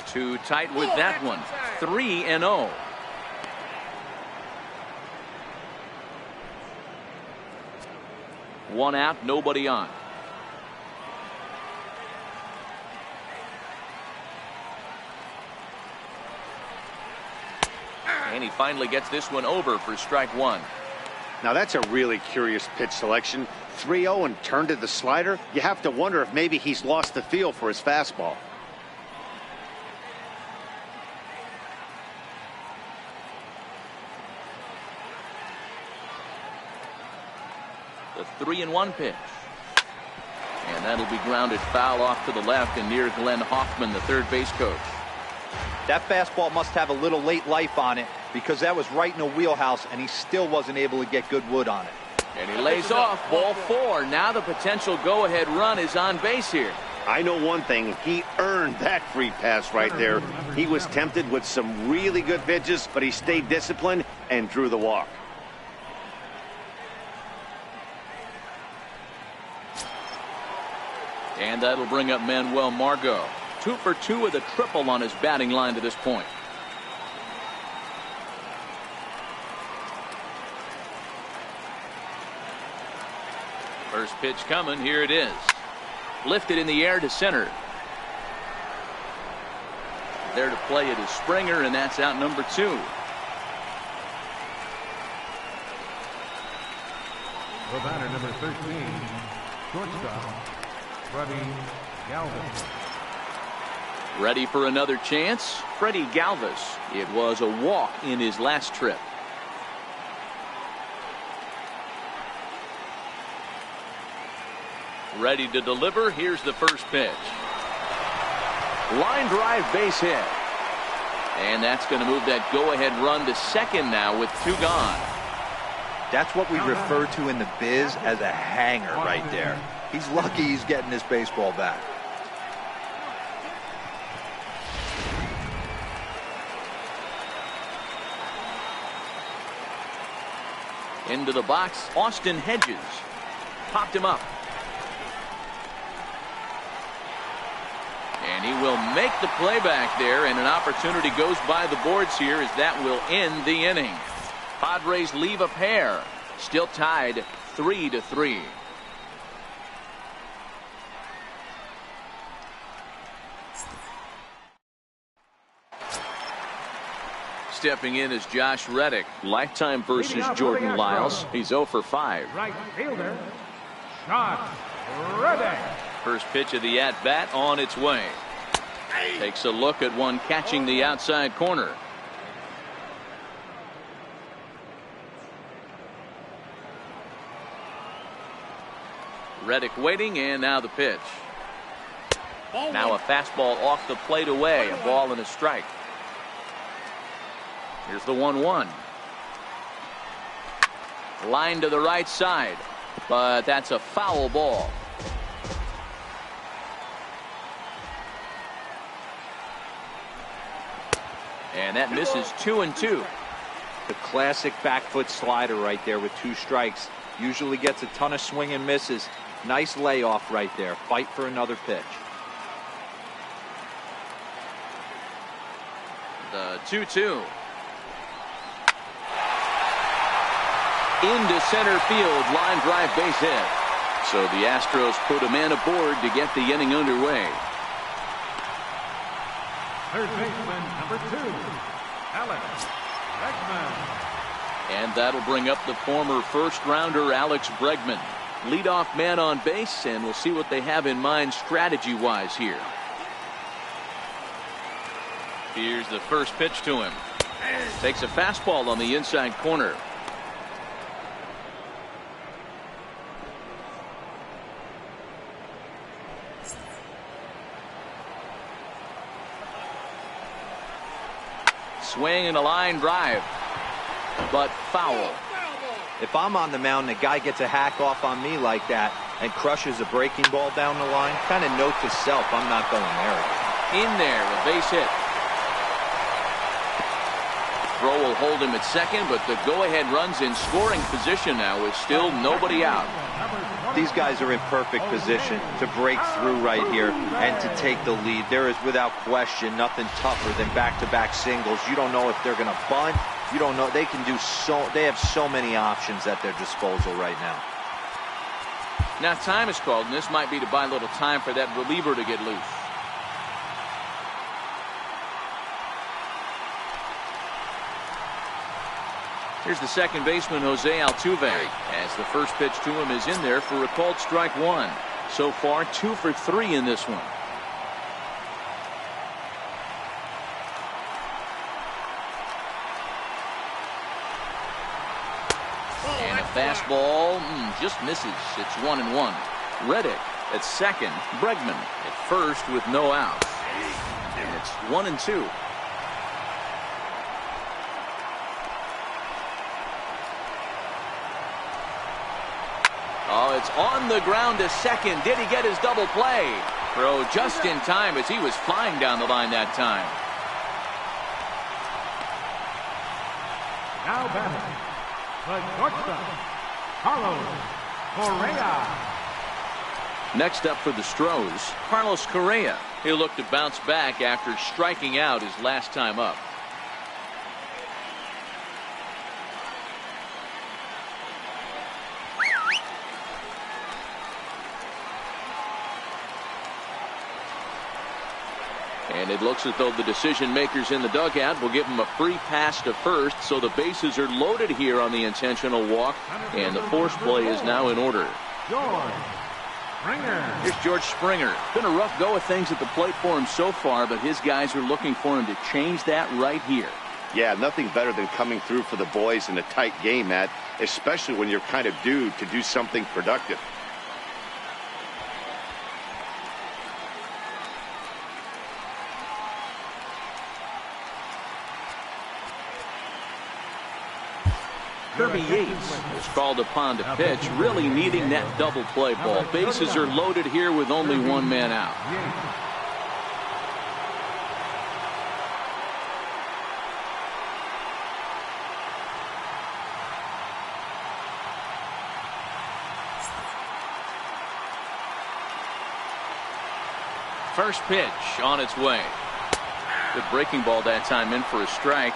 Too tight with that one. 3-0. One out, nobody on. And he finally gets this one over for strike 1. Now that's a really curious pitch selection. 3-0 and turned to the slider. You have to wonder if maybe he's lost the feel for his fastball. The 3-1 pitch. And that'll be grounded foul off to the left and near Glenn Hoffman, the third base coach. That fastball must have a little late life on it, because that was right in the wheelhouse, and he still wasn't able to get good wood on it. And he lays off, ball 4. Now the potential go-ahead run is on base here. I know one thing. He earned that free pass right there. He was tempted with some really good pitches, but he stayed disciplined and drew the walk. And that'll bring up Manuel Margot. 2 for 2 with a triple on his batting line to this point. First pitch coming. Here it is. Lifted in the air to center. There to play it is Springer, and that's out number 2. The batter, number 13, shortstop, Freddie Galvis. Ready for another chance? Freddie Galvis. It was a walk in his last trip. Ready to deliver. Here's the first pitch. Line drive, base hit. And that's going to move that go-ahead run to second now with 2 gone. That's what we refer to in the biz as a hanger right there. He's lucky he's getting this baseball back. Into the box, Austin Hedges. Popped him up. And he will make the play back there, and an opportunity goes by the boards here as that will end the inning. Padres leave a pair. Still tied 3-3. Stepping in is Josh Reddick. Lifetime versus Jordan Lyles. He's 0 for 5. Right fielder, Josh Reddick. First pitch of the at-bat on its way. Takes a look at one catching the outside corner. Reddick waiting, and now the pitch. Now a fastball off the plate away. A ball and a strike. Here's the 1-1. Line to the right side, but that's a foul ball. And that misses 2-2. The classic back foot slider right there with 2 strikes. Usually gets a ton of swing and misses. Nice layoff right there. Fight for another pitch. The 2-2. Into center field, line drive, base hit. So the Astros put a man aboard to get the inning underway. Third baseman, number 2, Alex Bregman. And that'll bring up the former first-rounder Alex Bregman. Leadoff man on base, and we'll see what they have in mind strategy-wise here. Here's the first pitch to him. Takes a fastball on the inside corner. Swing and a line drive, but foul. If I'm on the mound, the guy gets a hack off on me like that and crushes a breaking ball down the line, kind of note to self, I'm not going there again. In there, a base hit. Throw will hold him at second, but the go-ahead run's in scoring position now with still nobody out. These guys are in perfect position to break through right here and to take the lead. There is, without question, nothing tougher than back-to-back singles. You don't know if they're going to bunt. You don't know. They can do so. They have so many options at their disposal right now. Now time is called, and this might be to buy a little time for that reliever to get loose. Here's the second baseman, Jose Altuve, as the first pitch to him is in there for a called strike 1. So far, 2 for 3 in this one. And a fastball just misses. It's 1-1. Reddick At second, Bregman. At first with no outs. And it's 1-2. Oh, it's on the ground to second. Did he get his double play? Throw just in time as he was flying down the line that time. Now batting, the shortstop, Carlos Correa. Next up for the Astros, Carlos Correa. He'll look to bounce back after striking out his last time up. And it looks as though the decision makers in the dugout will give him a free pass to first, so the bases are loaded here on the intentional walk, and the force play is now in order. George Springer. Here's George Springer. Been a rough go of things at the plate for him so far, but his guys are looking for him to change that right here. Yeah, nothing better than coming through for the boys in a tight game, Matt, especially when you're kind of due to do something productive. Kirby Yates is called upon to pitch, really needing that double play ball. Bases are loaded here with only one man out. First pitch on its way. Good breaking ball that time, in for a strike.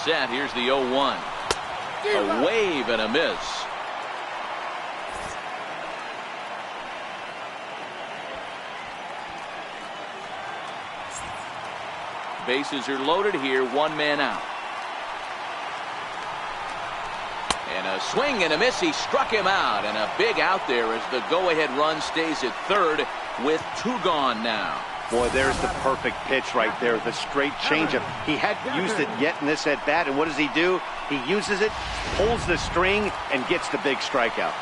Set. Here's the 0-1. A wave and a miss. Bases are loaded here. One man out. And a swing and a miss. He struck him out. And a big out there as the go-ahead run stays at third with two gone now. Boy, there's the perfect pitch right there. The straight changeup. He hadn't used it yet in this at-bat, and what does he do? He uses it, pulls the string, and gets the big strikeout.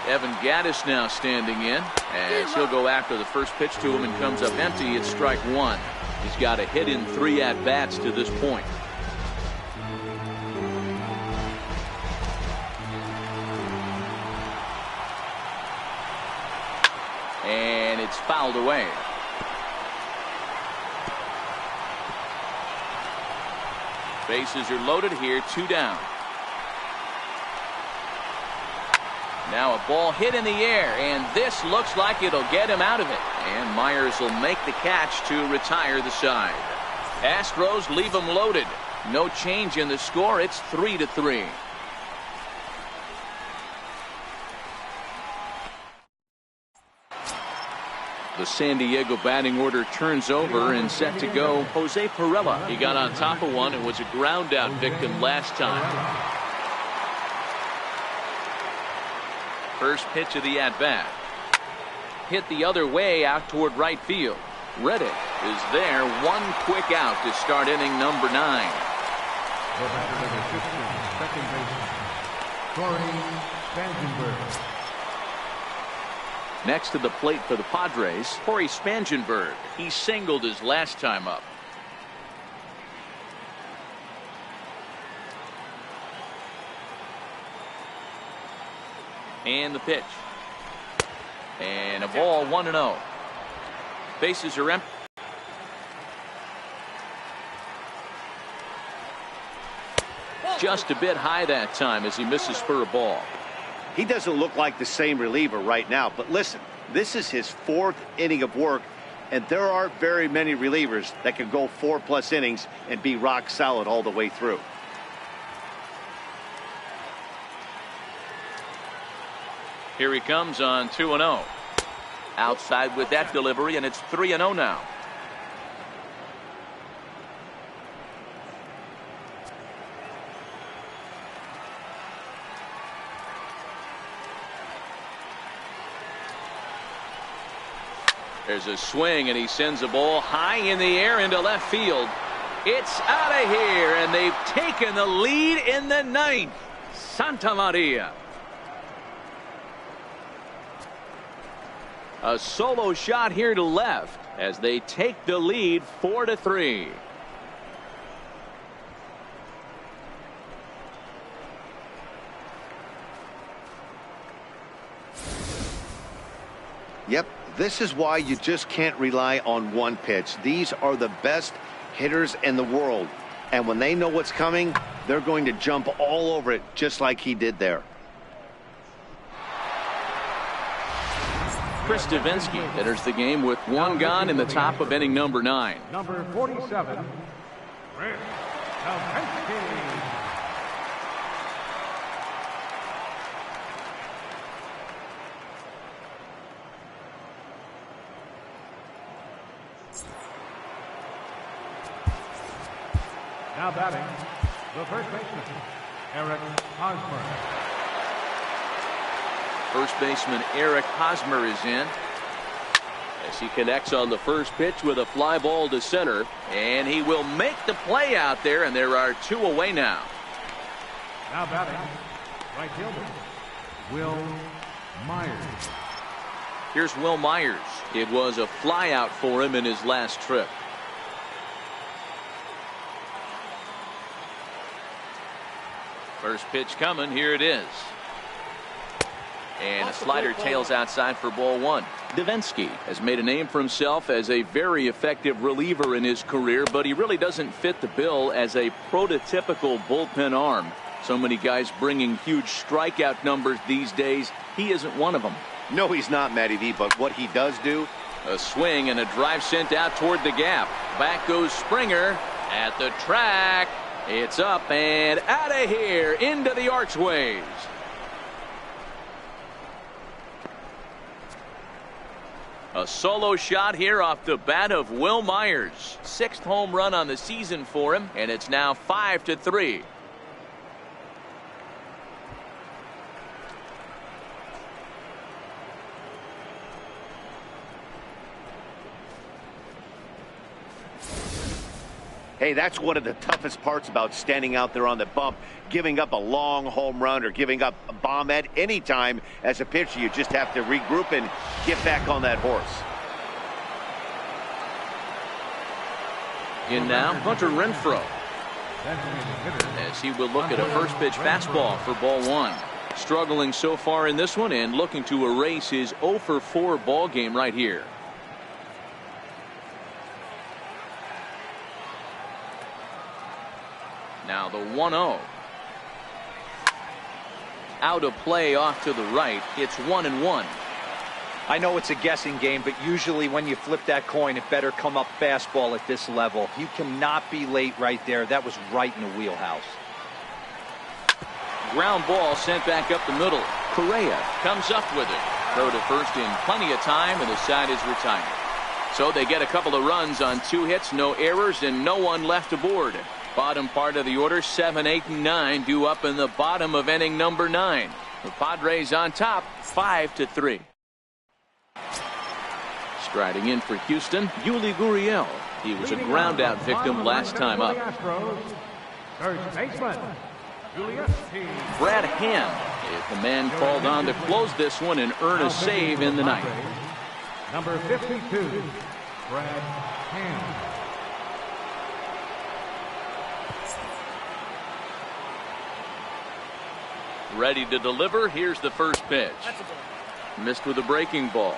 Evan Gattis now standing in as he'll go after the first pitch to him and comes up empty. It's strike one. He's got a hit in 3 at-bats to this point. And it's fouled away. Bases are loaded here, 2 down. Now a ball hit in the air, and this looks like it'll get him out of it. And Myers will make the catch to retire the side. Astros leave them loaded. No change in the score. It's 3-3. The San Diego batting order turns over, and set to go Jose Pirela. He got on top of one and was a ground out victim last time. First pitch of the at bat. Hit the other way out toward right field. Reddick is there. One quick out to start inning number 9. The batter number 15, second baseman, Corey Spangenberg. Next to the plate for the Padres, Corey Spangenberg. He singled his last time up. And the pitch. And a ball, 1-0. Bases are empty. Just a bit high that time as he misses for a ball. He doesn't look like the same reliever right now, but listen, this is his 4th inning of work, and there aren't very many relievers that can go 4+ innings and be rock solid all the way through. Here he comes on 2-0. Outside with that delivery, and it's 3-0 now. There's a swing, and he sends a ball high in the air into left field. It's out of here, and they've taken the lead in the ninth. Santa Maria. A solo shot here to left as they take the lead 4-3. Yep, this is why you just can't rely on one pitch. These are the best hitters in the world, and when they know what's coming, they're going to jump all over it just like he did there. Chris Davinsky enters the game with one gone in the top of inning number 9. Number 47, Chris Davinsky. Now batting, the first baseman, Eric Hosmer. First baseman Eric Hosmer is in as he connects on the first pitch with a fly ball to center, and he will make the play out there, and there are 2 away now. Now batting, right fielder, Will Myers. Here's Will Myers. It was a fly out for him in his last trip. First pitch coming. Here it is. And a slider tails outside for ball 1. Davinsky has made a name for himself as a very effective reliever in his career, but he really doesn't fit the bill as a prototypical bullpen arm. So many guys bringing huge strikeout numbers these days. He isn't one of them. No, he's not, Matty V, but what he does do. A swing and a drive sent out toward the gap. Back goes Springer at the track. It's up and out of here into the archways. A solo shot here off the bat of Will Myers. 6th home run on the season for him, and it's now 5-3. Hey, that's one of the toughest parts about standing out there on the bump. Giving up a long home run or giving up a bomb at any time as a pitcher. You just have to regroup and get back on that horse. In now, Hunter Renfroe, as he will look at a first pitch fastball for ball 1. Struggling so far in this one and looking to erase his 0-for-4 ball game right here. Now the 1-0. Out of play off to the right. It's 1-1. I know it's a guessing game, but usually when you flip that coin, it better come up fastball at this level. You cannot be late right there. That was right in the wheelhouse. Ground ball sent back up the middle. Correa comes up with it. Throw to first in plenty of time, and the side is retired. So they get a couple of runs on 2 hits, no errors, and no one left aboard. Bottom part of the order, 7, 8, and 9 due up in the bottom of inning number 9. The Padres on top, 5-3. Striding in for Houston, Yuli Gurriel. He was a ground out victim last time up. First baseman, Julius T. Brad Hand is the man called on to close this one and earn a save in the ninth. Number 52, Brad Hand. Ready to deliver. Here's the first pitch. Missed with a breaking ball.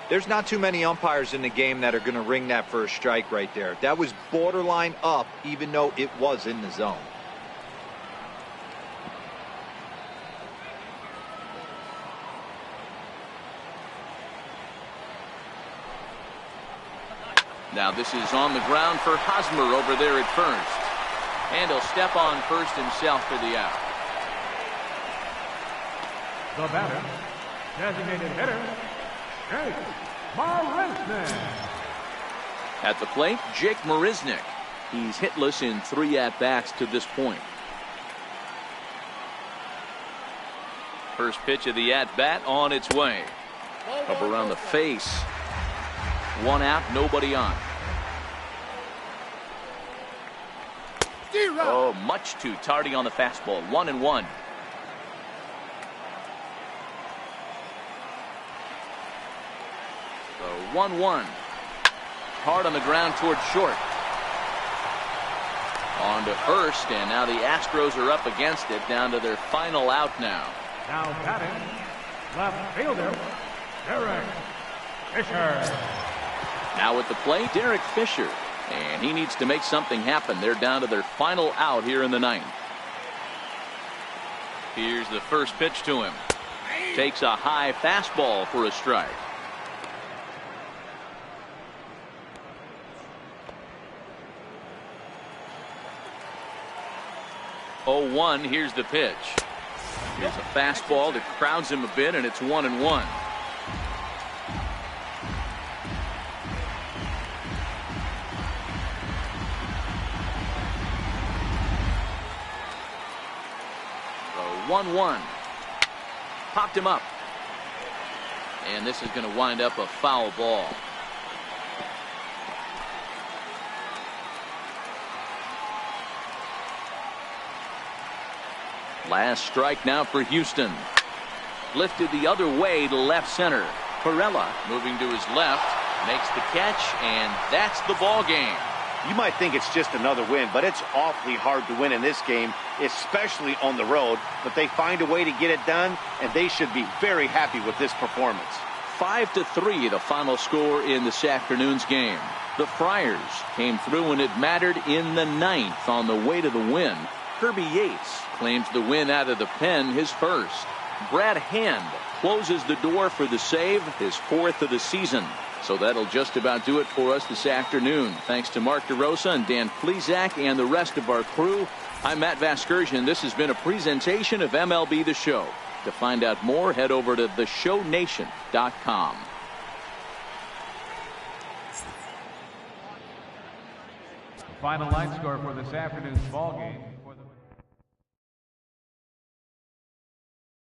There's not too many umpires in the game that are going to ring that for a strike right there. That was borderline up, even though it was in the zone. Now this is on the ground for Hosmer over there at first. And he'll step on first himself for the out. The batter, designated hitter, Jake Marisnick. At the plate, Jake Marisnick. He's hitless in 3 at-bats to this point. First pitch of the at-bat on its way. Up around the face. 1 out, nobody on. Oh, much too tardy on the fastball. 1-1. So 1-1. Hard on the ground toward short. On to first, and now the Astros are up against it, down to their final out now. Now batting, left fielder, Derek Fisher. Now at the plate, Derek Fisher. And he needs to make something happen. They're down to their final out here in the 9th. Here's the first pitch to him. Takes a high fastball for a strike. 0-1. Here's the pitch. Here's a fastball that crowds him a bit, and it's 1-1. So 1-1. Popped him up. And this is going to wind up a foul ball. Last strike now for Houston. Lifted the other way to left center. Perella moving to his left, makes the catch, and that's the ball game. You might think it's just another win, but it's awfully hard to win in this game, especially on the road. But they find a way to get it done, and they should be very happy with this performance. 5-3 the final score in this afternoon's game. The Friars came through when it mattered in the 9th on the way to the win. Kirby Yates claims the win out of the pen, his first. Brad Hand closes the door for the save, his 4th of the season. So that'll just about do it for us this afternoon. Thanks to Mark DeRosa and Dan Plesac and the rest of our crew. I'm Matt Vasgersian. This has been a presentation of MLB The Show. To find out more, head over to theshownation.com. Final line score for this afternoon's ball game.